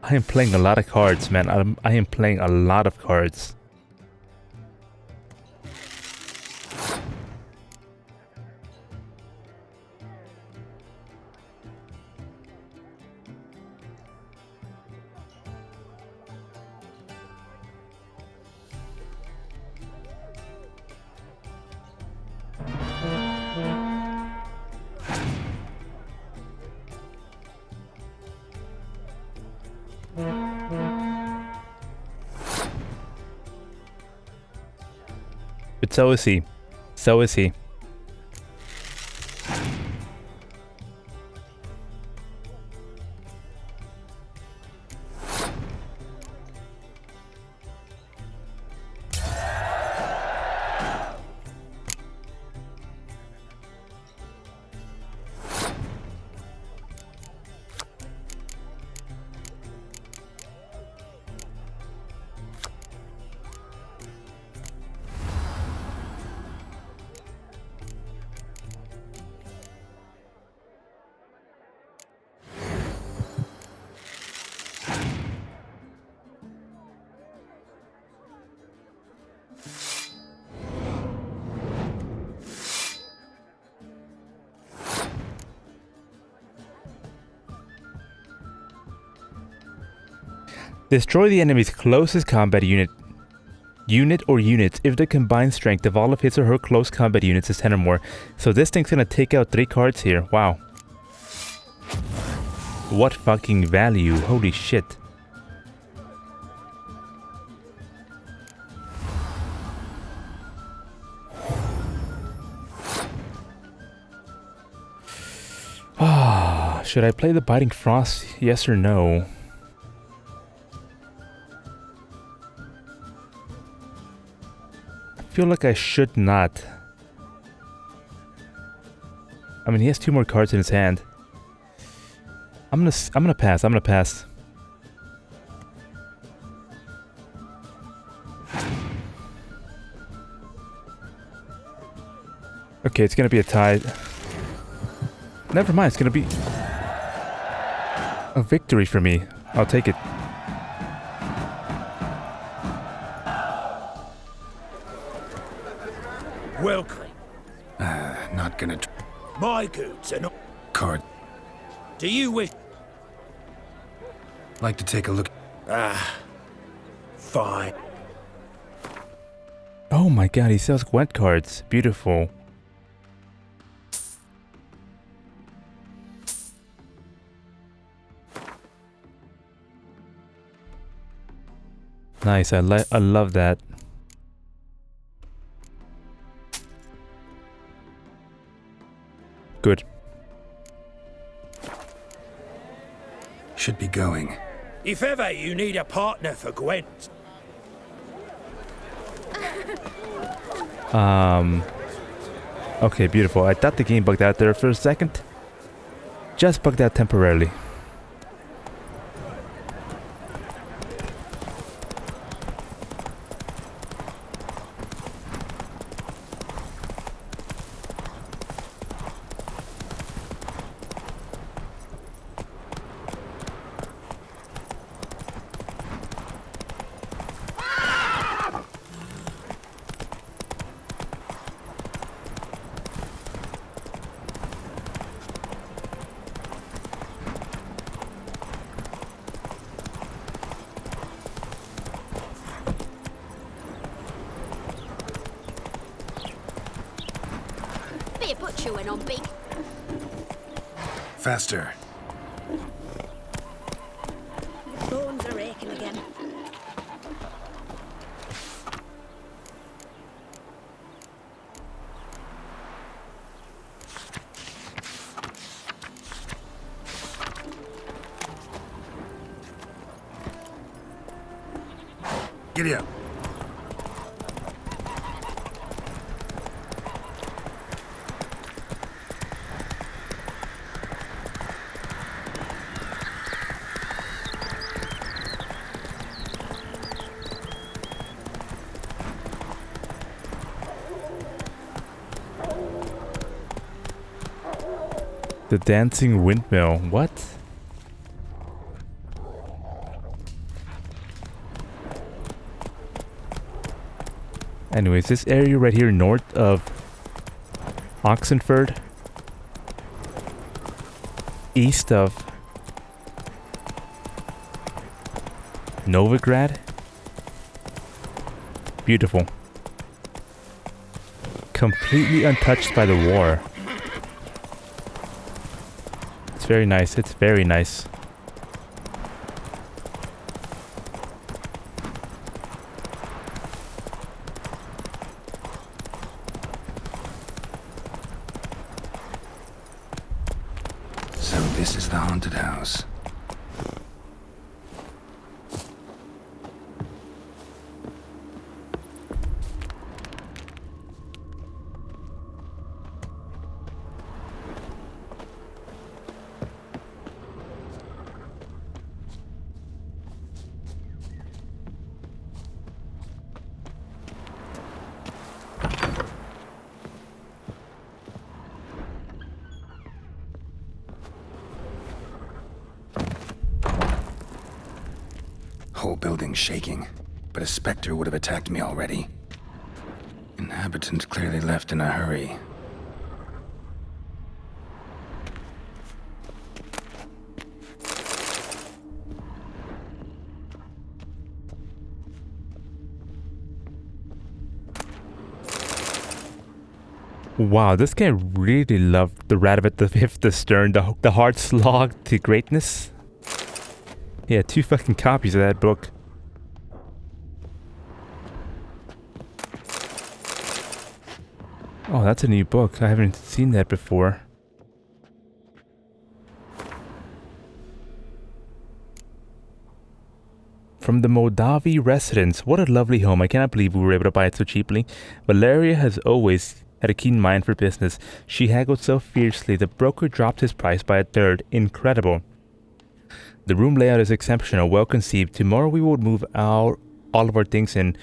Speaker 1: I am playing a lot of cards, man. I am playing a lot of cards. But so is he. So is he. Destroy the enemy's closest combat unit or units if the combined strength of all of his or her close combat units is 10 or more. So this thing's gonna take out 3 cards here. Wow. What fucking value. Holy shit. Should I play the Biting Frost? Yes or no? I feel like I should not. I mean, he has 2 more cards in his hand. I'm gonna pass. I'm gonna pass. Okay, it's gonna be a tie. Never mind, it's gonna be a victory for me. I'll take it.
Speaker 12: Welcome.
Speaker 2: Not gonna...
Speaker 12: My goods are not...
Speaker 2: Card.
Speaker 12: Do you wish...
Speaker 2: Like to take a look...
Speaker 12: Fine.
Speaker 1: Oh my god, he sells Gwent cards. Beautiful. Nice, I love that. Good.
Speaker 2: Should be going.
Speaker 12: If ever you need a partner for Gwent...
Speaker 1: Okay, beautiful. I thought the game bugged out there for a second. Just bugged out temporarily.
Speaker 2: Faster.
Speaker 7: Bones are aching again.
Speaker 2: Giddy up.
Speaker 1: The dancing windmill. What? Anyways, this area right here north of Oxenfurt, east of Novigrad. Beautiful. Completely untouched by the war. It's very nice. It's very nice.
Speaker 2: So this is the haunted house. Whole building shaking, but a specter would have attacked me already. Inhabitants clearly left in a hurry.
Speaker 1: Wow, this guy really loved the Radovid the Fifth, the Stern, the Hard Slog to Greatness. Yeah, 2 fucking copies of that book. Oh, that's a new book. I haven't seen that before. From the Moldavi residence. What a lovely home. I cannot believe we were able to buy it so cheaply. Valeria has always had a keen mind for business. She haggled so fiercely, the broker dropped his price by a third. Incredible. The room layout is exceptional, well conceived. Tomorrow we will move all of our things in.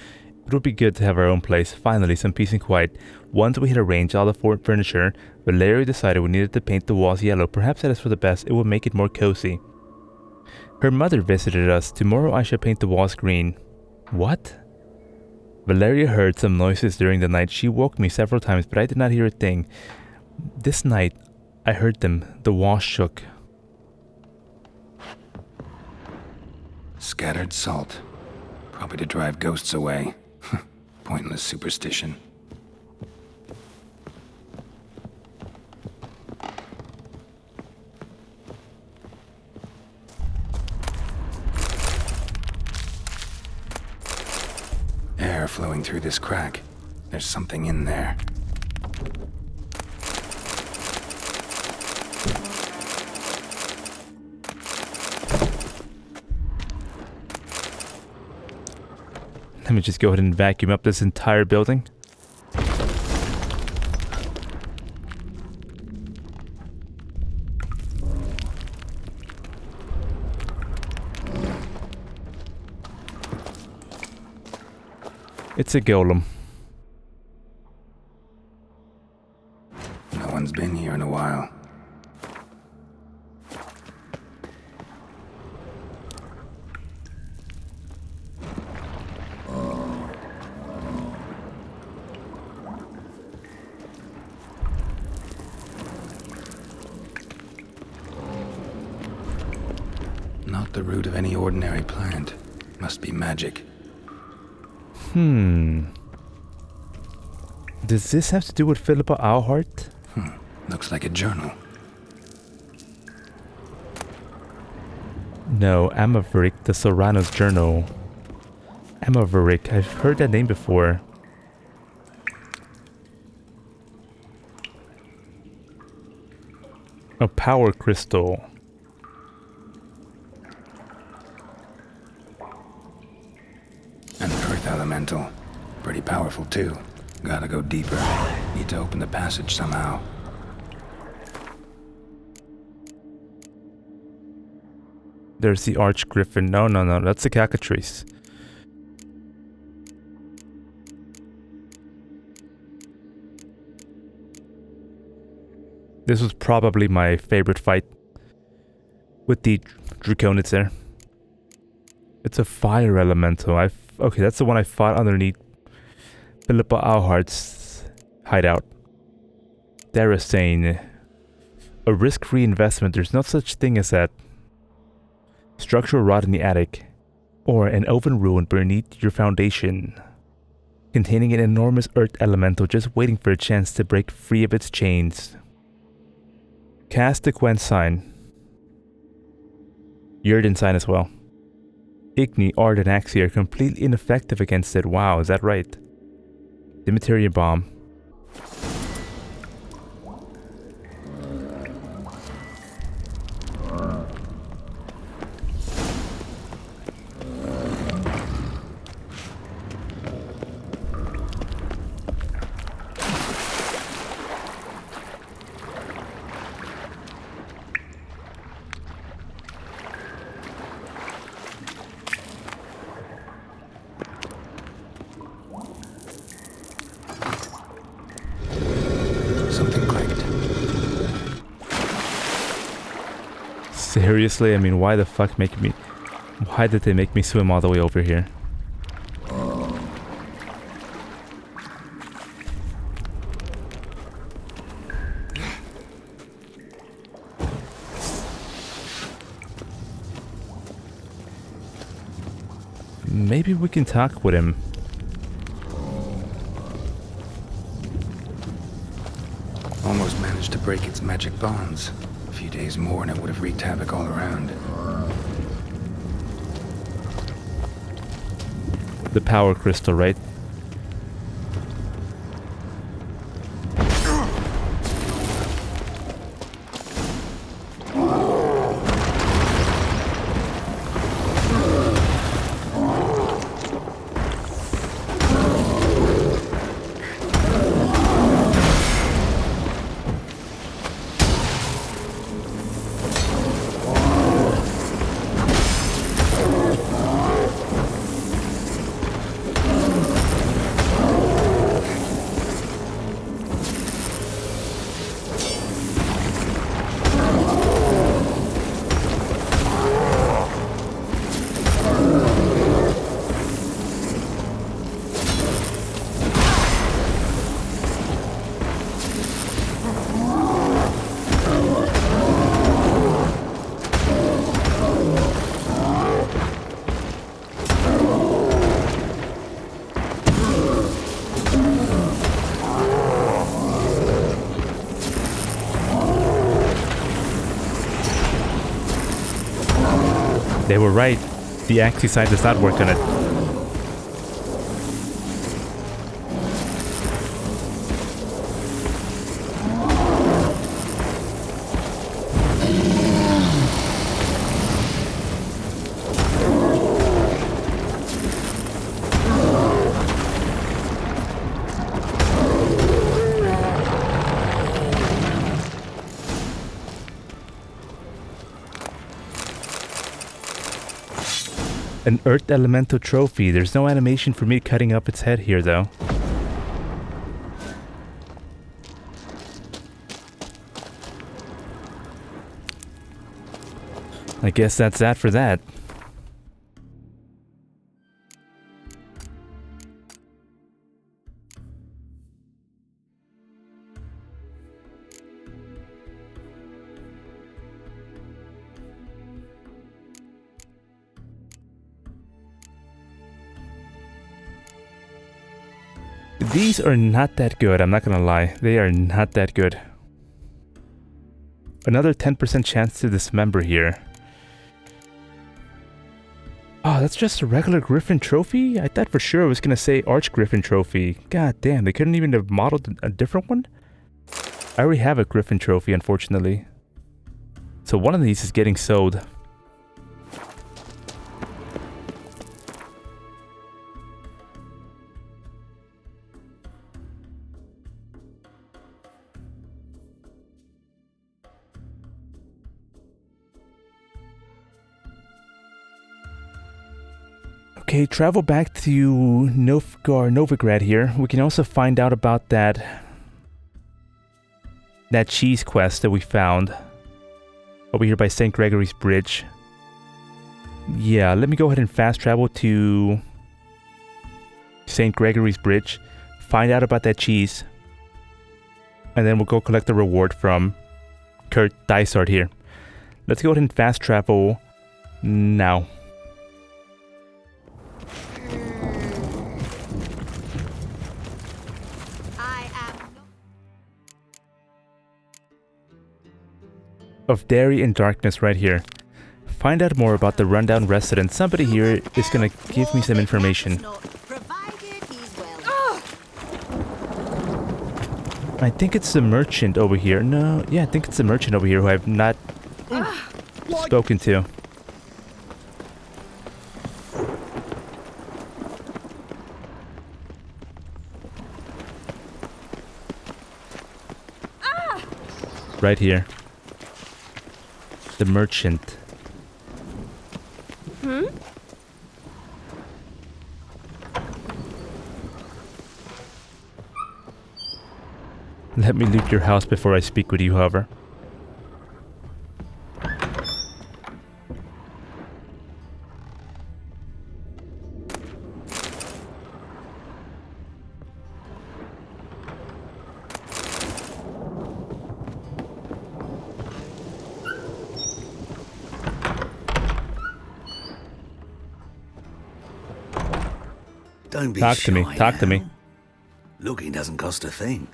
Speaker 1: It would be good to have our own place. Finally, some peace and quiet. Once we had arranged all the furniture, Valeria decided we needed to paint the walls yellow. Perhaps that is for the best. It would make it more cozy. Her mother visited us. Tomorrow I shall paint the walls green. What? Valeria heard some noises during the night. She woke me several times, but I did not hear a thing. This night, I heard them. The walls shook.
Speaker 2: Scattered salt. Probably to drive ghosts away. Pointless superstition. Air flowing through this crack. There's something in there.
Speaker 1: Let me just go ahead and vacuum up this entire building. It's a golem.
Speaker 2: No one's been here in a while. Not the root of any ordinary plant. Must be magic.
Speaker 1: Does this have to do with Philippa Auhart?
Speaker 2: Looks like a journal.
Speaker 1: No, Amaverick, the Serrano's journal. Amaverick, I've heard that name before. A power crystal.
Speaker 2: An earth elemental. Pretty powerful too. Gotta go deeper. Need to open the passage somehow.
Speaker 1: There's the Arch Griffin. No, that's the cockatrice. This was probably my favorite fight with the Draconids there. It's a fire elemental. Okay, that's the one I fought underneath Philippa Auhart's hideout. Dara saying, a risk-free investment. There's no such thing as that. Structural rot in the attic, or an oven ruin beneath your foundation, containing an enormous earth elemental just waiting for a chance to break free of its chains. Cast the Quen sign. Yurden sign as well. Igni, Ard, and Axie are completely ineffective against it. Wow, is that right? Dimiterian bomb. Seriously, I mean, why the fuck why did they make me swim all the way over here? Maybe we can talk with him.
Speaker 2: Almost managed to break its magic bonds. A few days more and it would have wreaked havoc all around.
Speaker 1: The power crystal, right? They were right. The Axie side does not work on it. An Earth Elemental trophy. There's no animation for me cutting up its head here, though. I guess that's that for that. These are not that good, I'm not gonna lie. They are not that good. Another 10% chance to dismember here. Oh, that's just a regular Griffin trophy? I thought for sure I was gonna say Arch Griffin trophy. God damn, they couldn't even have modeled a different one? I already have a Griffin trophy, unfortunately. So one of these is getting sold. Okay, travel back to Novigrad here. We can also find out about that cheese quest that we found over here by St. Gregory's Bridge. Yeah, let me go ahead and fast travel to St. Gregory's Bridge, find out about that cheese, and then we'll go collect the reward from Kurt Dysart here. Let's go ahead and fast travel now. Of Dairy and Darkness right here. Find out more about the rundown resident. Somebody here is gonna give me some information. I think it's the merchant over here. No, yeah, I think it's the merchant over here who I've not spoken to. Right here. The merchant. Let me loot your house before I speak with you, however.
Speaker 12: Don't be
Speaker 1: Talk to me.
Speaker 12: shy
Speaker 1: Talk to
Speaker 12: now.
Speaker 1: me.
Speaker 12: Looking doesn't cost a thing.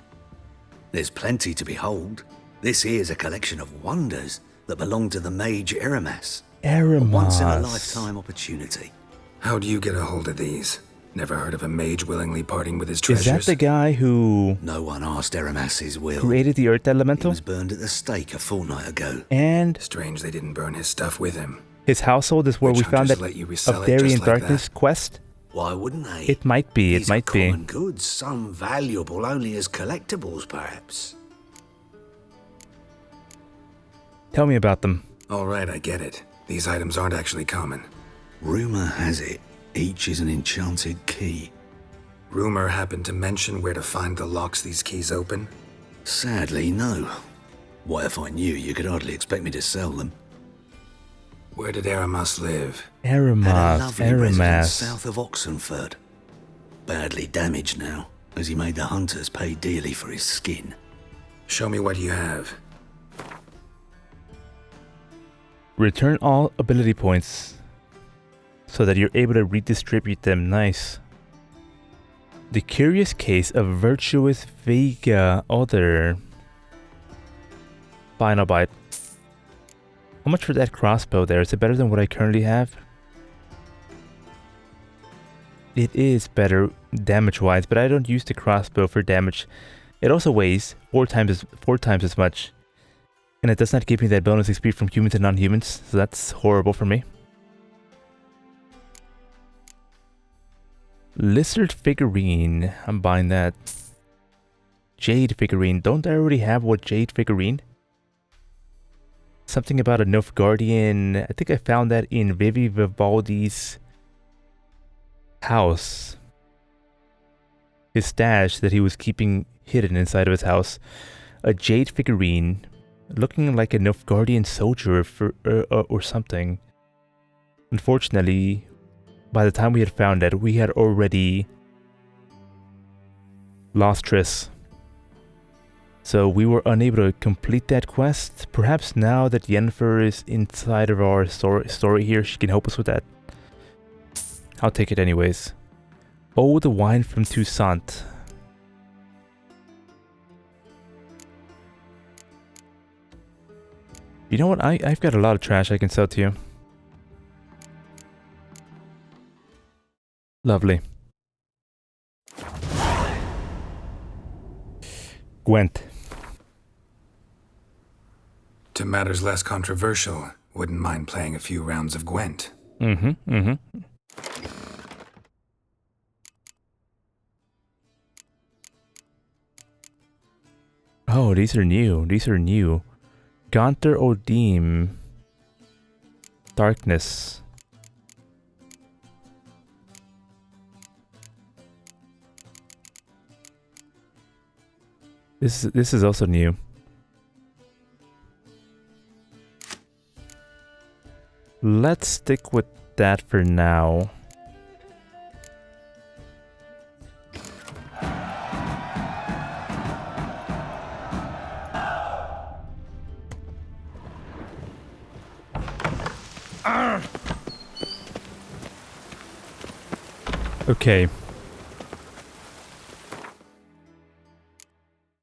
Speaker 12: There's plenty to behold. This here's a collection of wonders that belong to the mage Eramas. A once-in-a-lifetime opportunity.
Speaker 2: How'd you get a hold of these? Never heard of a mage willingly parting with his
Speaker 1: Is
Speaker 2: treasures?
Speaker 1: that the guy who
Speaker 12: No one asked Eramas's will.
Speaker 1: created the Earth
Speaker 12: He
Speaker 1: Elemental?
Speaker 12: was burned at the stake a fortnight ago.
Speaker 1: And
Speaker 2: Strange they didn't burn his stuff with him.
Speaker 1: his household is where
Speaker 2: Witch
Speaker 1: we found
Speaker 2: hunters
Speaker 1: that
Speaker 2: let you resell
Speaker 1: of
Speaker 2: it
Speaker 1: Dairy
Speaker 2: just
Speaker 1: and
Speaker 2: like
Speaker 1: Darkness
Speaker 2: that?
Speaker 1: quest?
Speaker 12: Why wouldn't they?
Speaker 1: It might be, it
Speaker 12: These
Speaker 1: might
Speaker 12: are
Speaker 1: be.
Speaker 12: common goods, some valuable only as collectibles, perhaps.
Speaker 1: Tell me about them.
Speaker 2: All right, I get it. These items aren't actually common.
Speaker 12: Rumor has it, each is an enchanted key.
Speaker 2: Rumor happened to mention where to find the locks these keys open?
Speaker 12: Sadly, no. What if I knew you could hardly expect me to sell them?
Speaker 2: Where did Eramas live?
Speaker 12: Had a
Speaker 1: Eramas,
Speaker 12: lovely residence
Speaker 1: Eramas.
Speaker 12: south of Oxenfurt. Badly damaged now, as he made the hunters pay dearly for his skin.
Speaker 2: Show me what you have.
Speaker 1: Return all ability points so that you're able to redistribute them. Nice. The Curious Case of Virtuous Vega Other. Final bite. How much for that crossbow there? Is it better than what I currently have? It is better damage-wise, but I don't use the crossbow for damage. It also weighs four times as much. And it does not give me that bonus XP from humans and non-humans, so that's horrible for me. Lizard figurine. I'm buying that. Jade figurine. Don't I already have what jade figurine? Something about a Nilfgaardian. I think I found that in Vivi Vivaldi's house. His stash that he was keeping hidden inside of his house. A jade figurine. Looking like a Nilfgaardian soldier or something. Unfortunately, by the time we had found it, we had already lost Triss. So we were unable to complete that quest. Perhaps now that Yennefer is inside of our story here, she can help us with that. I'll take it anyways. Oh, the wine from Toussaint. You know what? I've got a lot of trash I can sell to you. Lovely. Gwent.
Speaker 2: To matters less controversial, wouldn't mind playing a few rounds of Gwent.
Speaker 1: Oh, these are new. These are new. Gaunter Odim. Darkness. This is also new. Let's stick with that for now. Okay.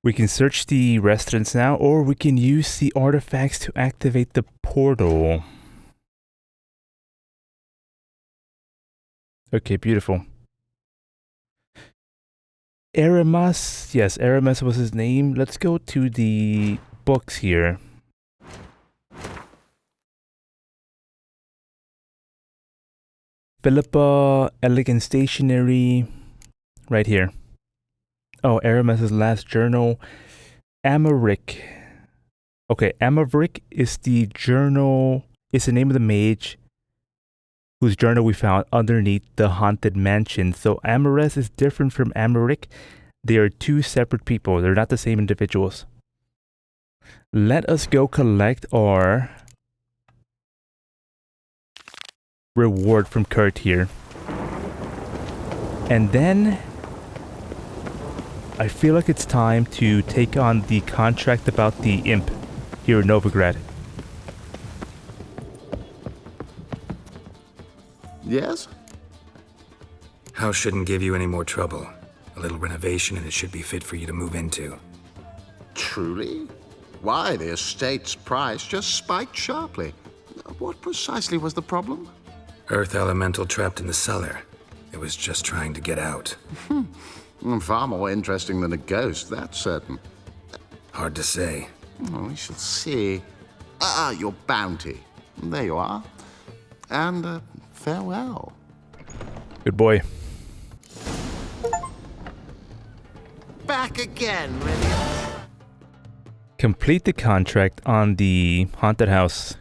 Speaker 1: We can search the restaurants now, or we can use the artifacts to activate the portal. Okay, beautiful. Aramis, yes, Aramis was his name. Let's go to the books here. Philippa, Elegant Stationery, right here. Oh, Aramis' last journal. Amaric. Okay, Amaric is the journal, is the name of the mage whose journal we found underneath the haunted mansion. So Amaris is different from Amaric. They are two separate people. They're not the same individuals. Let us go collect our reward from Kurt here. And then I feel like it's time to take on the contract about the imp here in Novigrad.
Speaker 10: Yes?
Speaker 2: House shouldn't give you any more trouble. A little renovation and it should be fit for you to move into.
Speaker 10: Truly? Why, the estate's price just spiked sharply. What precisely was the problem?
Speaker 2: Earth elemental trapped in the cellar. It was just trying to get out.
Speaker 10: Far more interesting than a ghost, that's certain.
Speaker 2: Hard to say.
Speaker 10: Oh, we shall see. Your bounty. There you are. And farewell.
Speaker 1: Good boy.
Speaker 4: Back again, really?
Speaker 1: Complete the contract on the haunted house.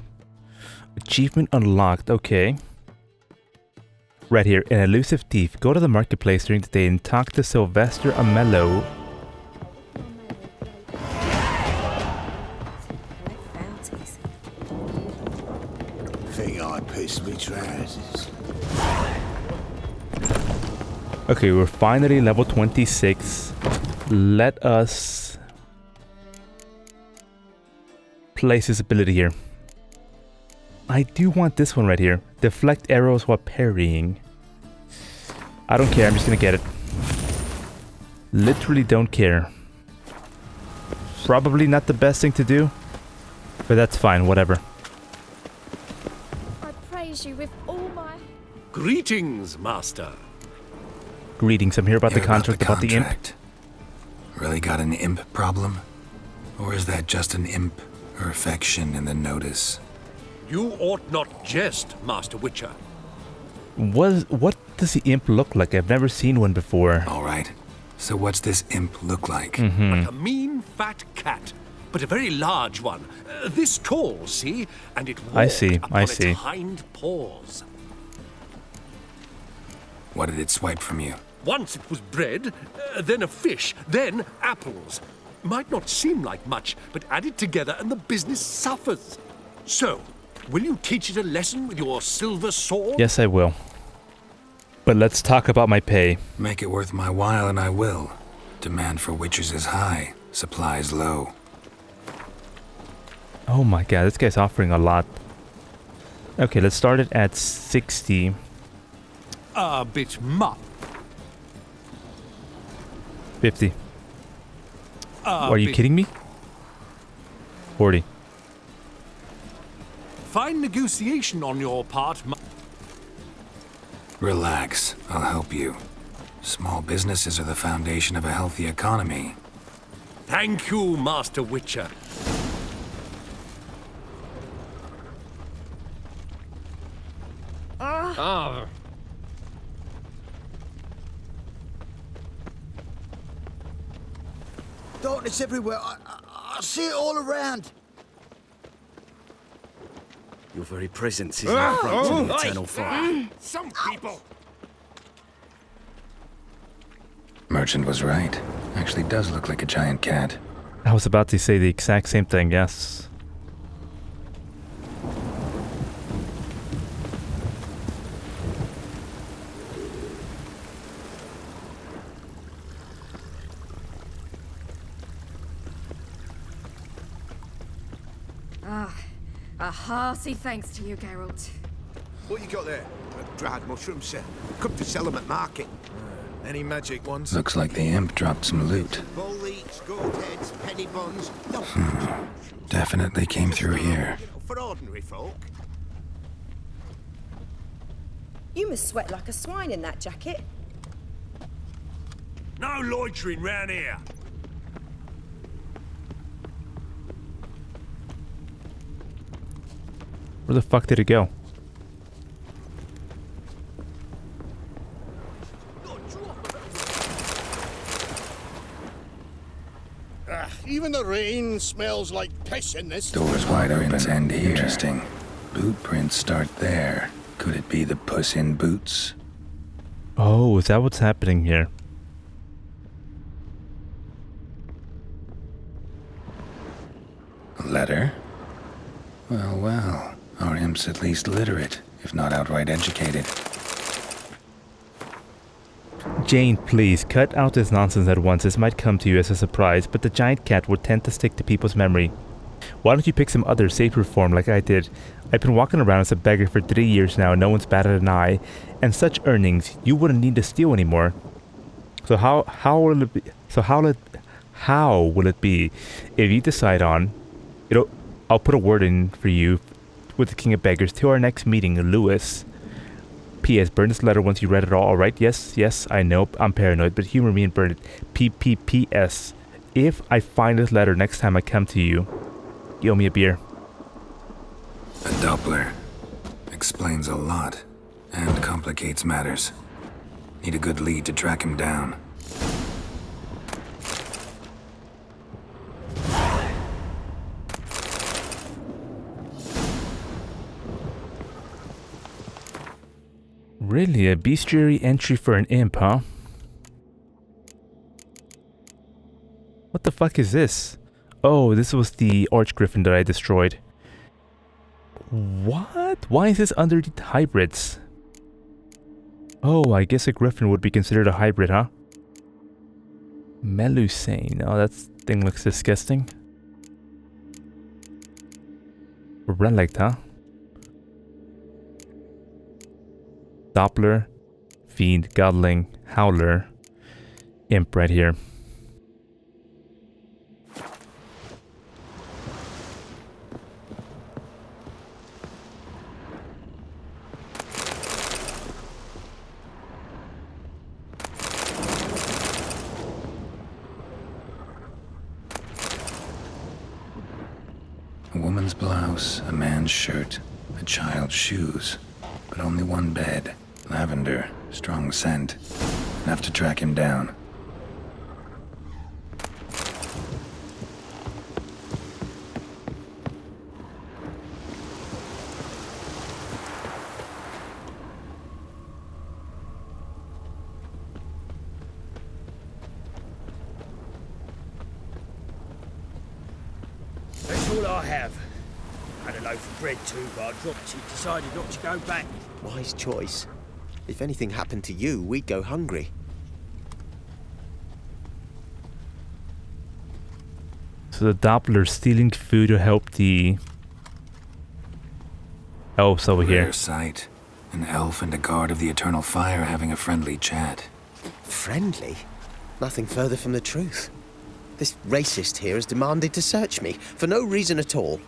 Speaker 1: Achievement unlocked. Okay. Right here, an elusive thief. Go to the marketplace during the day and talk to Sylvester Amello.
Speaker 3: Think I pissed me trousers.
Speaker 1: Okay, we're finally level 26. Let us place this ability here. I do want this one right here. Deflect arrows while parrying. I don't care, I'm just gonna get it. Literally don't care. Probably not the best thing to do, but that's fine, whatever.
Speaker 14: praise you with all my...
Speaker 12: Greetings, Master.
Speaker 1: Greetings, I'm here about the
Speaker 2: Hear
Speaker 1: contract, about the imp.
Speaker 2: Really got an imp problem? Or is that just an imp or affection in the notice?
Speaker 12: You ought not jest, Master Witcher.
Speaker 1: What does the imp look like? I've never seen one before.
Speaker 2: All right. So what's this imp look like?
Speaker 12: Like a mean, fat cat, but a very large one. This tall, see? And it walked
Speaker 1: I see.
Speaker 12: upon its
Speaker 1: see.
Speaker 12: hind paws.
Speaker 2: What did it swipe from you?
Speaker 12: Once it was bread, then a fish, then apples. Might not seem like much, but add it together and the business suffers. So, will you teach it a lesson with your silver sword?
Speaker 1: Yes, I will. But let's talk about my pay.
Speaker 2: Make it worth my while and I will. Demand for witches is high, supplies low.
Speaker 1: Oh my god, this guy's offering a lot. Okay, let's start it at 60.
Speaker 12: A bit much.
Speaker 1: 50. Are you kidding me? 40.
Speaker 12: Fine negotiation on your part.
Speaker 2: Relax, I'll help you. Small businesses are the foundation of a healthy economy.
Speaker 12: Thank you, Master Witcher.
Speaker 4: Darkness everywhere. I see it all around.
Speaker 13: Your very presence is an affront to the eternal fire.
Speaker 11: Some people.
Speaker 2: Merchant was right. Actually does look like a giant cat.
Speaker 1: I was about to say the exact same thing, yes.
Speaker 14: A hearty thanks to you, Geralt.
Speaker 9: What you got there? Dried mushrooms, sir. Come to sell them at market.
Speaker 10: Any magic ones?
Speaker 2: Looks like the imp dropped some loot.
Speaker 5: Bull leeks, goat heads, penny buns. No.
Speaker 2: Definitely came through here.
Speaker 5: For ordinary folk.
Speaker 15: You must sweat like a swine in that jacket.
Speaker 12: No loitering round here.
Speaker 1: Where the fuck did it go?
Speaker 3: Even the rain smells like piss in this.
Speaker 2: Doors wide open and here. Interesting. Boot prints start there. Could it be the Puss in Boots?
Speaker 1: Oh, is that what's happening here?
Speaker 2: A letter? Well, well. Our imp's at least literate, if not outright educated.
Speaker 1: Jane, please, cut out this nonsense at once. This might come to you as a surprise, but the giant cat would tend to stick to people's memory. Why don't you pick some other, safer form like I did? I've been walking around as a beggar for 3 years now and no one's batted an eye. And such earnings, you wouldn't need to steal anymore. So how will it be if you decide on, I'll put a word in for you with the King of Beggars till our next meeting, Lewis. P.S. Burn this letter once you read it all. Alright, yes, I know, I'm paranoid, but humor me and burn it. P.P.P.S. If I find this letter next time I come to you, you owe me a beer.
Speaker 2: A Doppler. Explains a lot, and complicates matters. Need a good lead to track him down.
Speaker 1: Really, a bestiary entry for an imp, huh? What the fuck is this? Oh, this was the Archgriffin that I destroyed. What? Why is this underneath hybrids? Oh, I guess a griffin would be considered a hybrid, huh? Melusine. Oh, that thing looks disgusting. Relict, huh? Doppler, Fiend, Godling, Howler, Imp right here.
Speaker 2: woman's blouse, a man's shirt, a child's shoes, but only one bed. Lavender, strong scent. Enough to track him down.
Speaker 13: That's all I have. Had a loaf of bread too, but I dropped it. Decided not to go back.
Speaker 16: Wise choice. If anything happened to you, we'd go hungry.
Speaker 1: So the Doppler stealing food to help the elves over
Speaker 2: Rare
Speaker 1: here.
Speaker 2: sight. An elf and a guard of the Eternal Fire having a friendly chat.
Speaker 16: Friendly? Nothing further from the truth. This racist here has demanded to search me, for no reason at all.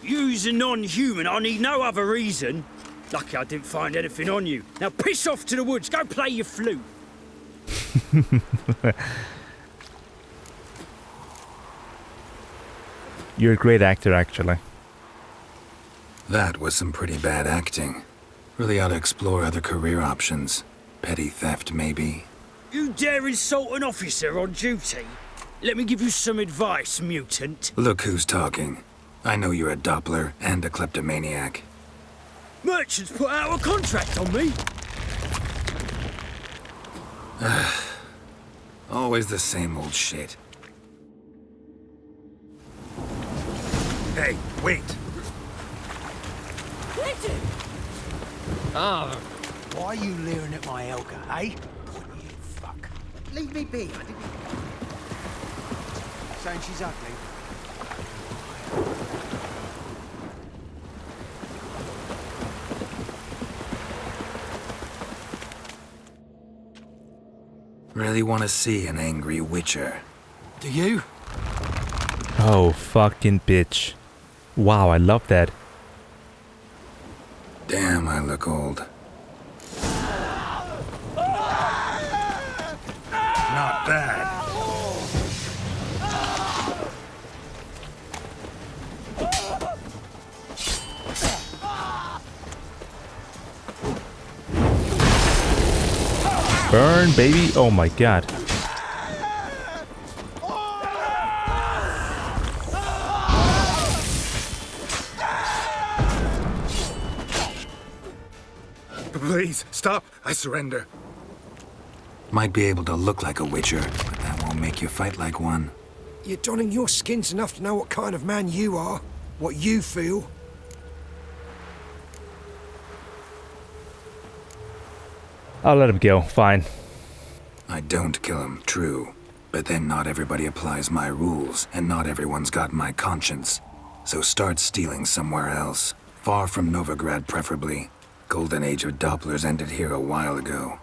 Speaker 13: You's a non-human. I need no other reason. Lucky I didn't find anything on you. Now piss off to the woods. Go play your flute.
Speaker 1: You're a great actor, actually.
Speaker 2: That was some pretty bad acting. Really ought to explore other career options. Petty theft, maybe.
Speaker 13: You dare insult an officer on duty? Let me give you some advice, mutant.
Speaker 2: Look who's talking. I know you're a Doppler and a kleptomaniac.
Speaker 13: Merchants put out a contract on me.
Speaker 2: Always the same old shit. Hey, wait!
Speaker 9: Ah, why are you leering at my Elga, eh? You fuck. Leave me be. I didn't... Saying she's ugly.
Speaker 2: Really want to see an angry witcher.
Speaker 9: Do you?
Speaker 1: Oh, fucking bitch. Wow, I love that.
Speaker 2: Damn, I look old.
Speaker 11: Not bad.
Speaker 1: Burn, baby. Oh my god.
Speaker 11: Please, stop. I surrender.
Speaker 2: Might be able to look like a witcher, but that won't make you fight like one.
Speaker 17: You're donning your skins enough to know what kind of man you are, what you feel.
Speaker 1: I'll let him go. Fine.
Speaker 2: I don't kill him, true. But then not everybody applies my rules, and not everyone's got my conscience. So start stealing somewhere else. Far from Novigrad, preferably. Golden age of Dopplers ended here a while ago.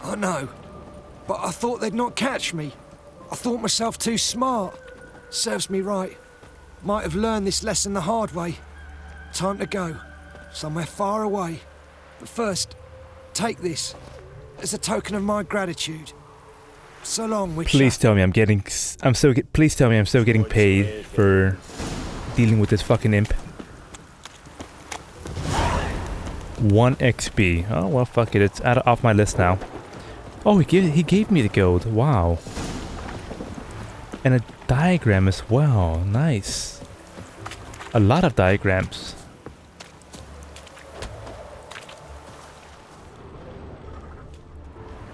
Speaker 17: I know, but I thought they'd not catch me. I thought myself too smart. Serves me right. Might have learned this lesson the hard way. Time to go. Somewhere far away. But first, take this as a token of my gratitude. So long, Witcher.
Speaker 1: Please tell me please tell me I'm still getting paid for dealing with this fucking imp. 1 XP. Oh well, fuck it. It's off my list now. Oh, he gave me the gold. Wow. And a diagram as well. Nice. A lot of diagrams.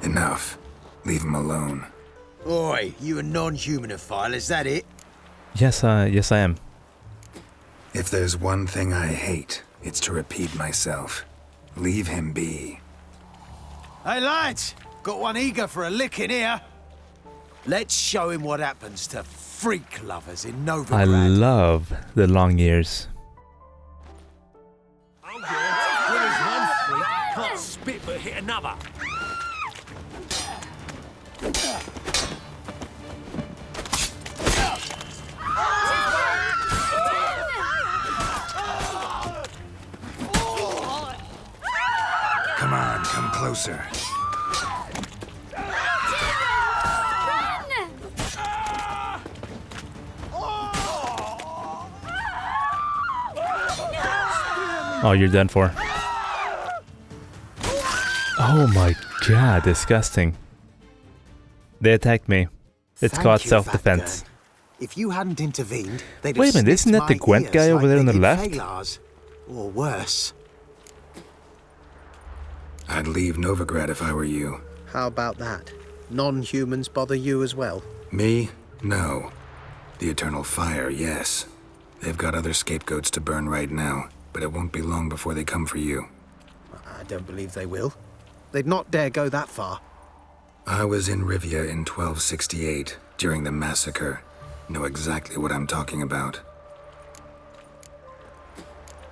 Speaker 2: Enough. Leave him alone.
Speaker 9: Oi, you a non-humanophile, is that it?
Speaker 1: Yes, yes I am.
Speaker 2: If there's one thing I hate, it's to repeat myself. Leave him be.
Speaker 9: Hey lads, got one eager for a licking here. Let's show him what happens to freak lovers in Novigrad.
Speaker 1: I love the long ears.
Speaker 8: One freak can't spit but hit another.
Speaker 2: Come on, come closer.
Speaker 1: Oh, you're done for. Oh my god, disgusting. They attacked me. It's called self-defense.
Speaker 9: If you hadn't intervened, they'd
Speaker 1: Wait a minute, isn't that the Gwent guy over there on the left?
Speaker 9: Or worse.
Speaker 2: I'd leave Novigrad if I were you.
Speaker 16: How about that? Non-humans bother you as well?
Speaker 2: Me? No. The Eternal Fire, yes. They've got other scapegoats to burn right now, but it won't be long before they come for you.
Speaker 16: I don't believe they will. They'd not dare go that far.
Speaker 2: I was in Rivia in 1268, during the massacre. Know exactly what I'm talking about.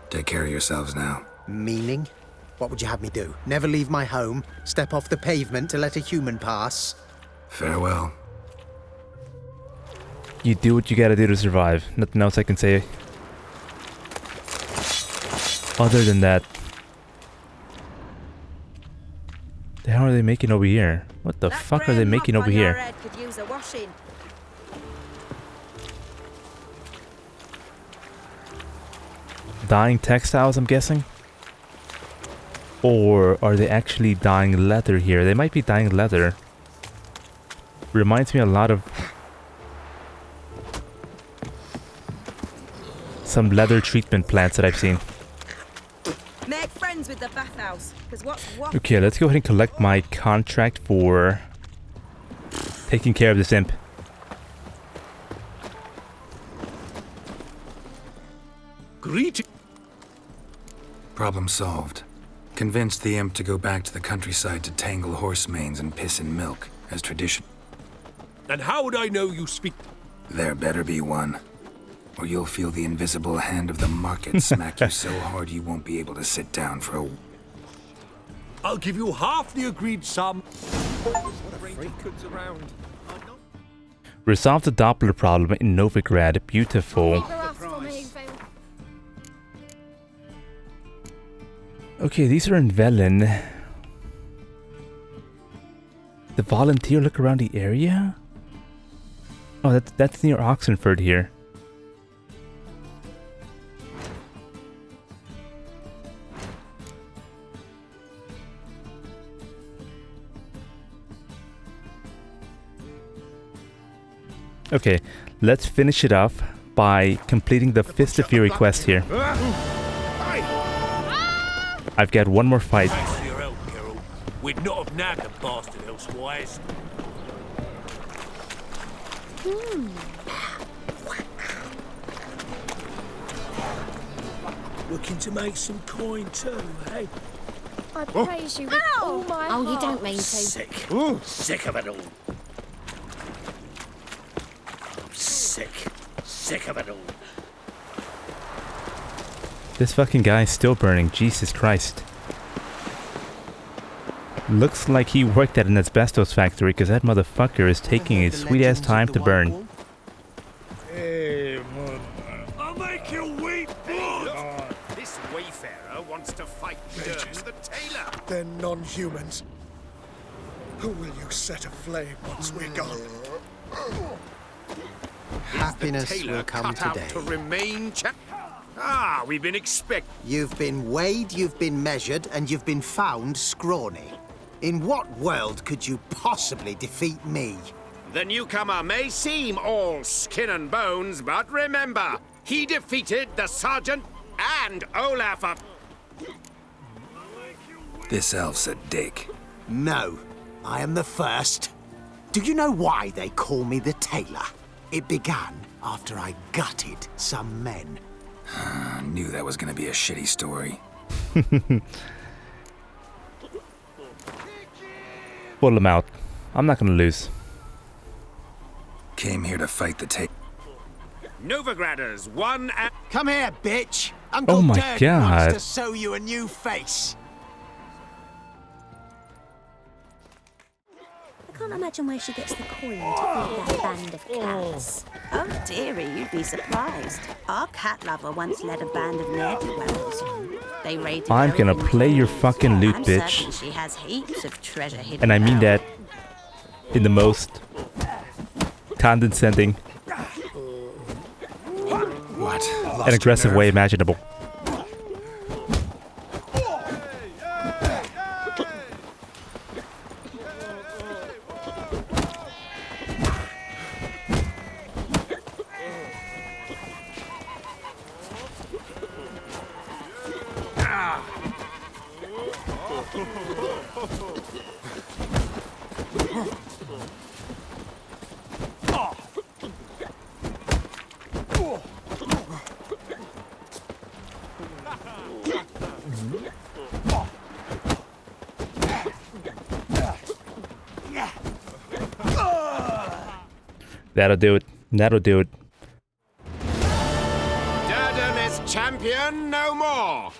Speaker 2: Take care of yourselves now.
Speaker 16: Meaning? What would you have me do? Never leave my home? Step off the pavement to let a human pass?
Speaker 2: Farewell.
Speaker 1: You do what you gotta do to survive. Nothing else I can say. Other than that. The hell are they making over here? What the fuck are they making over here?
Speaker 14: Could use a washing.
Speaker 1: Dyeing textiles, I'm guessing? Or are they actually dyeing leather here? They might be dyeing leather. Reminds me a lot of some leather treatment plants that I've seen.
Speaker 14: Make friends with the bathhouse, because what's what?
Speaker 1: Okay, let's go ahead and collect my contract for taking care of this imp.
Speaker 12: Greeting.
Speaker 2: Problem solved. Convinced the imp to go back to the countryside to tangle horse manes and piss in milk, as tradition.
Speaker 12: And how would I know you speak?
Speaker 2: There better be one. Or you'll feel the invisible hand of the market smack you so hard you won't be able to sit down for a...
Speaker 12: I'll give you half the agreed sum.
Speaker 1: Resolve the Doppler problem in Novigrad. Beautiful. Okay, these are in Velen. The volunteer look around the area? Oh, that's near Oxenfurt here. Okay, let's finish it off by completing the Fist of Fury quest here. I've got one more fight.
Speaker 12: We'd not have nagged a bastard elsewise. Looking to make some coin too, eh?
Speaker 14: I praise you with all my heart.
Speaker 7: You don't mean to.
Speaker 12: Sick. Sick of it all. Sick of it all.
Speaker 1: This fucking guy is still burning. Jesus Christ. Looks like he worked at an asbestos factory because that motherfucker is taking his sweet ass time to burn.
Speaker 11: Hey,
Speaker 12: I'll make you weep, blood! This wayfarer wants to fight Dirk the tailor.
Speaker 17: They're non-humans. Who will you set aflame once we're gone?
Speaker 16: Happiness will come today.
Speaker 12: To remain we've been
Speaker 16: You've been weighed, you've been measured, and you've been found scrawny. In what world could you possibly defeat me?
Speaker 12: The newcomer may seem all skin and bones, but remember, he defeated the sergeant and Olaf of...
Speaker 2: This elf's a dick.
Speaker 16: No, I am the first. Do you know why they call me the tailor? It began after I gutted some men.
Speaker 2: I knew that was gonna be a shitty story.
Speaker 1: Pull him out. I'm not gonna lose.
Speaker 2: Came here to fight the
Speaker 12: Novigraders, one and...
Speaker 16: Come here, bitch! Uncle
Speaker 1: Oh my
Speaker 16: Dirk
Speaker 1: God.
Speaker 16: wants to sew you a new face.
Speaker 18: I can't imagine where she gets the coin to feed that band of cats.
Speaker 19: Oh, dearie, you'd be surprised. Our cat lover once led a band of ne'er-do-wells. They raided
Speaker 1: I'm
Speaker 19: her
Speaker 1: gonna
Speaker 19: inventory.
Speaker 1: play your fucking loot,
Speaker 19: I'm
Speaker 1: bitch.
Speaker 19: certain she has heaps of treasure hidden.
Speaker 1: And I mean that in the most condescending and aggressive way imaginable. That'll do it. That'll do it.
Speaker 9: Durden is champion no more.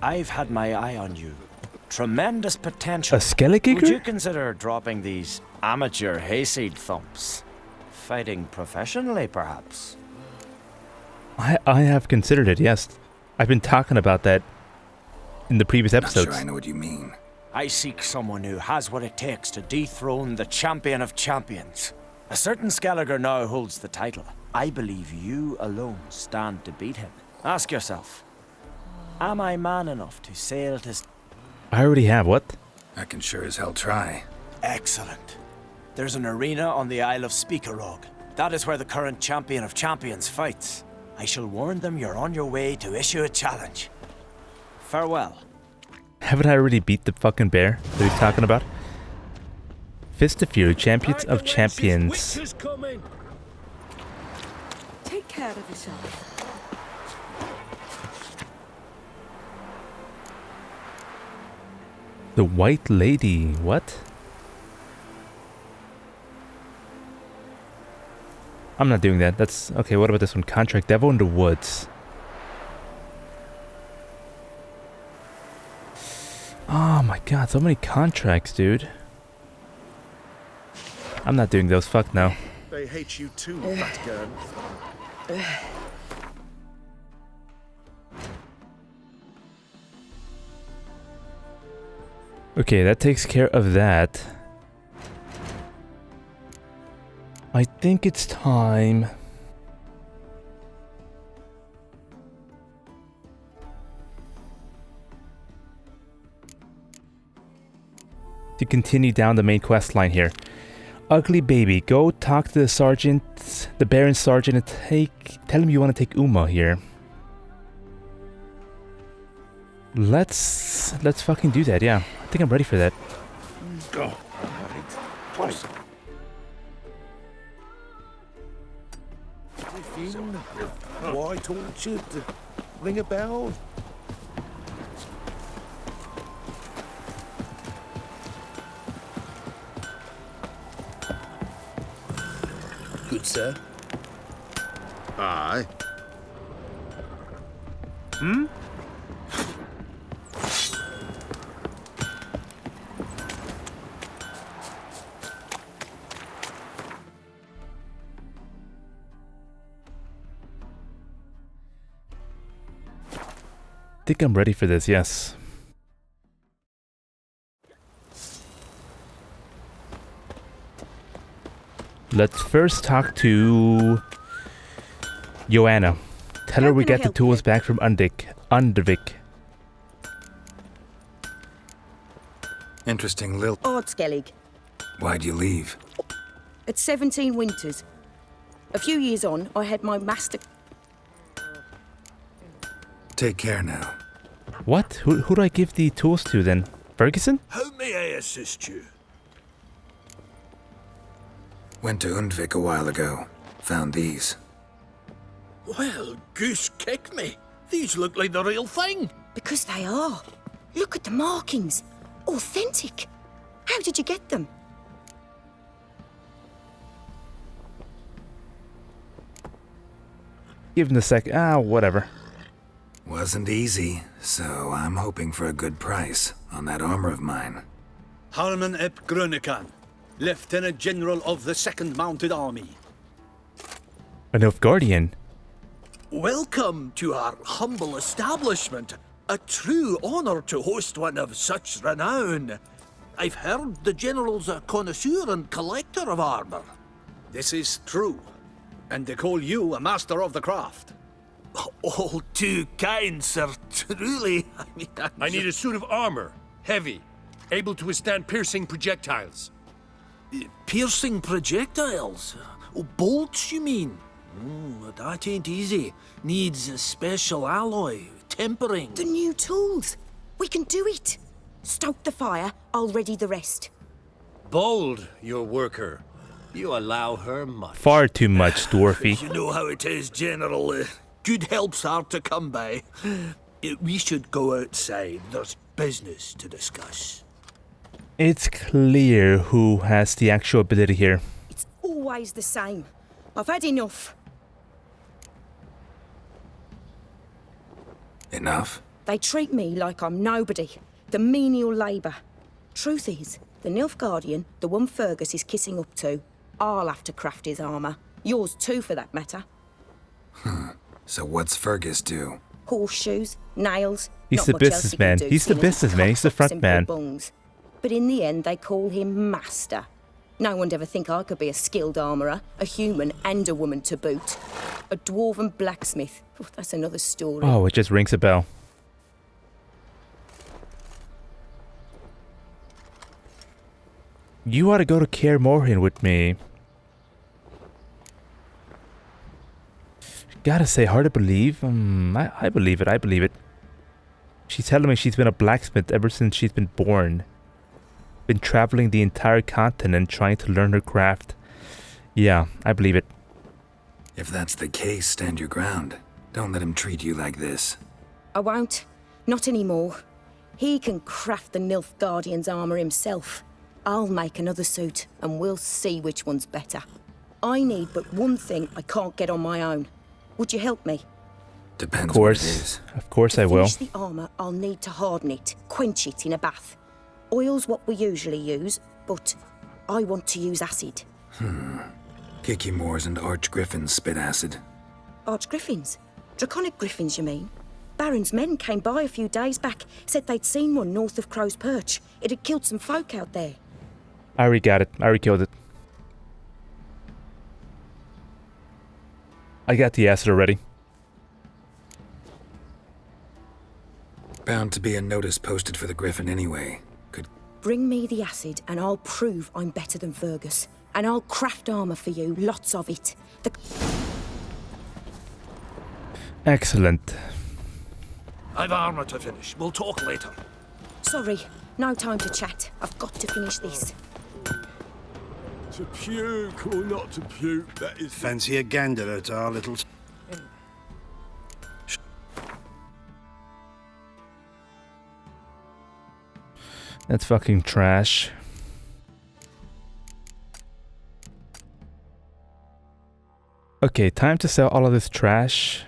Speaker 20: I've had my eye on you. Tremendous potential.
Speaker 1: A Skellig
Speaker 20: Would you consider dropping these amateur hayseed thumps? Fighting professionally, perhaps?
Speaker 1: I have considered it, yes. I've been talking about that in the previous episodes.
Speaker 2: Not sure I know what you mean.
Speaker 20: I seek someone who has what it takes to dethrone the champion of champions. A certain Skelliger now holds the title. I believe you alone stand to beat him. Ask yourself, am I man enough to sail to...
Speaker 1: I already have, what?
Speaker 2: I can sure as hell try.
Speaker 20: Excellent. There's an arena on the Isle of Speakerog. That is where the current champion of champions fights. I shall warn them you're on your way to issue a challenge. Farewell.
Speaker 1: Haven't I already beat the fucking bear that he's talking about? Fist of Fury, Champions of Champions.
Speaker 14: Take care of yourself.
Speaker 1: The White Lady, what? I'm not doing that. That's okay. What about this one? Contract Devil in the Woods. Oh my god, so many contracts, dude. I'm not doing those. Fuck no.
Speaker 10: They hate you too, fat girl.
Speaker 1: Okay, that takes care of that. I think it's time. To continue down the main quest line here. Ugly baby, go talk to the sergeant, the Baron Sergeant, and tell him you want to take Uma here. Let's fucking do that, yeah. I think I'm ready for that.
Speaker 10: Go. Twice. Why tortured? Ring a bell?
Speaker 3: Good, sir.
Speaker 10: Aye.
Speaker 3: Hmm?
Speaker 1: I think I'm ready for this, yes. Let's first talk to Joanna. Tell her we get the tools back from Undervik.
Speaker 2: Interesting, Lil.
Speaker 15: Ardskellig.
Speaker 2: Why'd you leave?
Speaker 15: At 17 winters. A few years on, I had my master...
Speaker 2: Take care now.
Speaker 1: What? Who do I give the tools to then? Ferguson?
Speaker 12: How may I assist you?
Speaker 2: Went to Undvik a while ago. Found these.
Speaker 12: Well, goose kick me. These look like the real thing.
Speaker 15: Because they are. Look at the markings. Authentic. How did you get them?
Speaker 1: Give him the sec. Whatever.
Speaker 2: Wasn't easy, so I'm hoping for a good price on that armor of mine.
Speaker 21: Harman ep Grönekan, Lieutenant General of the 2nd Mounted Army.
Speaker 1: A Nilfgaardian.
Speaker 12: Welcome to our humble establishment. A true honor to host one of such renown. I've heard the General's a connoisseur and collector of armor.
Speaker 21: This is true, and they call you a master of the craft.
Speaker 12: All too kind, sir. Truly.
Speaker 6: I need a suit of armor. Heavy. Able to withstand piercing projectiles.
Speaker 12: Piercing projectiles? Oh, bolts, you mean?
Speaker 13: But that ain't easy. Needs a special alloy, tempering.
Speaker 15: The new tools. We can do it. Stoke the fire, I'll ready the rest.
Speaker 4: Bold, your worker. You allow her much.
Speaker 1: Far too much, Dwarfy.
Speaker 13: You know how it is, General. Good help's hard to come by. We should go outside. There's business to discuss.
Speaker 1: It's clear who has the actual ability here.
Speaker 15: It's always the same. I've had enough.
Speaker 2: Enough?
Speaker 15: They treat me like I'm nobody. The menial labour. Truth is, the Nilfgaardian, the one Fergus is kissing up to, I'll have to craft his armour. Yours too, for that matter.
Speaker 2: So what's Fergus do?
Speaker 15: Horseshoes, nails.
Speaker 1: He's the businessman. He's the businessman. He's the front man.
Speaker 15: But in the end, they call him Master. No one'd ever think I could be a skilled armourer, a human and a woman to boot. A dwarven blacksmith. Oh, that's another story.
Speaker 1: Oh, it just rings a bell. You ought to go to Kaer Morhen with me. Gotta say, hard to believe. I believe it. I believe it. She's telling me she's been a blacksmith ever since she's been born. Been traveling the entire continent trying to learn her craft. Yeah, I believe it.
Speaker 2: If that's the case, stand your ground. Don't let him treat you like this.
Speaker 15: I won't. Not anymore. He can craft the Nilfgaardian's armour himself. I'll make another suit, and we'll see which one's better. I need but one thing I can't get on my own. Would you help me?
Speaker 2: Depends
Speaker 1: of course.
Speaker 2: What it is.
Speaker 1: Of course I will.
Speaker 15: To finish the armour, I'll need to harden it, quench it in a bath. Oil's what we usually use, but I want to use acid.
Speaker 2: Kicky Moors and Archgriffins spit acid.
Speaker 15: Archgriffins? Draconic griffins, you mean? Baron's men came by a few days back, said they'd seen one north of Crow's Perch. It had killed some folk out there.
Speaker 1: I already got it. I already killed it. I got the acid already.
Speaker 2: Bound to be a notice posted for the Griffin anyway.
Speaker 15: Bring me the acid and I'll prove I'm better than Fergus. And I'll craft armour for you, lots of it.
Speaker 1: Excellent.
Speaker 12: I've armour to finish. We'll talk later.
Speaker 15: Sorry, no time to chat. I've got to finish this.
Speaker 9: To puke or not to puke, that is... Fancy a gander at our little...
Speaker 1: That's fucking trash. Okay, time to sell all of this trash.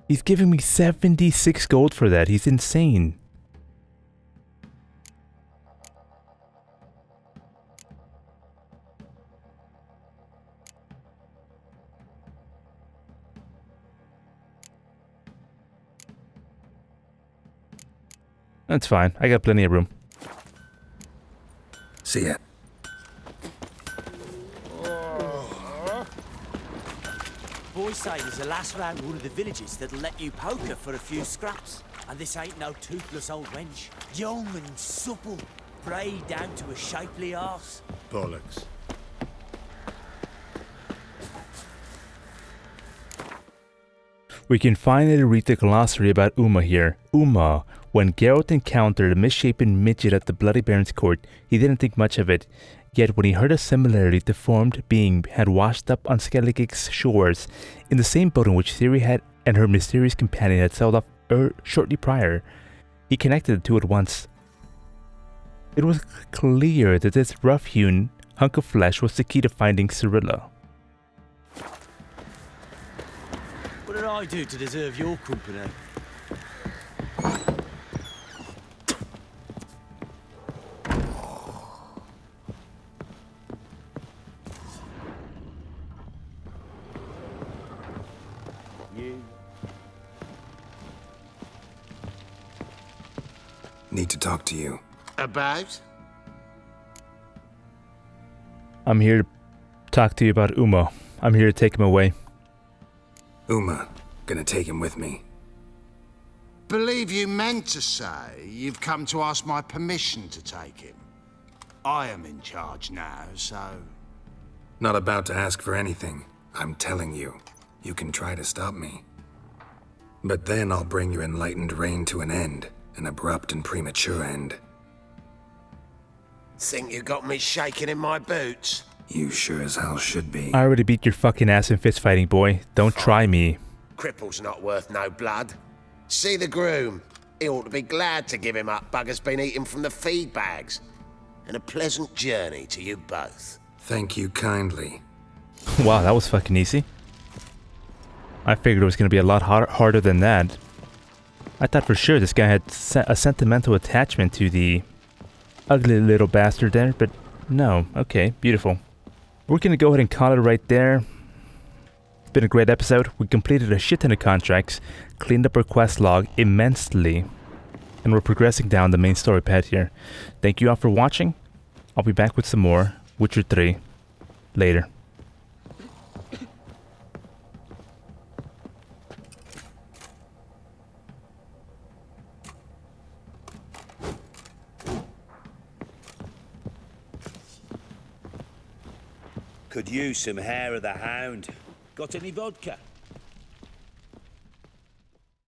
Speaker 1: He's giving me 76 gold for that. He's insane. That's fine. I got plenty of room.
Speaker 2: See ya.
Speaker 20: Boys say there's a lass round one of the villages that'll let you poker for a few scraps. And this ain't no toothless old wench. Young and supple, brayed down to a shapely arse.
Speaker 9: Bollocks.
Speaker 1: We can finally read the glossary about Uma here. Uma. When Geralt encountered a misshapen midget at the Bloody Baron's court, he didn't think much of it. Yet when he heard a similarly deformed being had washed up on Skelligig's shores, in the same boat in which Ciri had and her mysterious companion had sailed off shortly prior, he connected the two at once. It was clear that this rough-hewn hunk of flesh was the key to finding Cirilla.
Speaker 20: What did I do to deserve your company?
Speaker 2: Need to talk to you.
Speaker 10: About?
Speaker 1: I'm here to talk to you about Uma. I'm here to take him away.
Speaker 2: Uma. Gonna take him with me.
Speaker 9: believe you meant to say you've come to ask my permission to take him. I am in charge now, so...
Speaker 2: Not about to ask for anything. I'm telling you. You can try to stop me. But then I'll bring your enlightened reign to an end. An abrupt and premature end.
Speaker 16: Think you got me shaking in my boots?
Speaker 2: You sure as hell should be.
Speaker 1: I already beat your fucking ass in fist fighting, boy. Don't try me.
Speaker 16: Cripple's not worth no blood. See the groom. He ought to be glad to give him up. Bugger's been eating from the feed bags. And a pleasant journey to you both.
Speaker 2: Thank you kindly.
Speaker 1: Wow, that was fucking easy. I figured it was going to be a lot harder than that. I thought for sure this guy had a sentimental attachment to the ugly little bastard there, but no. Okay, beautiful. We're going to go ahead and call it right there. It's been a great episode. We completed a shit ton of contracts, cleaned up our quest log immensely, and we're progressing down the main story path here. Thank you all for watching. I'll be back with some more Witcher 3 later.
Speaker 12: Could use some hair of the hound. Got any vodka?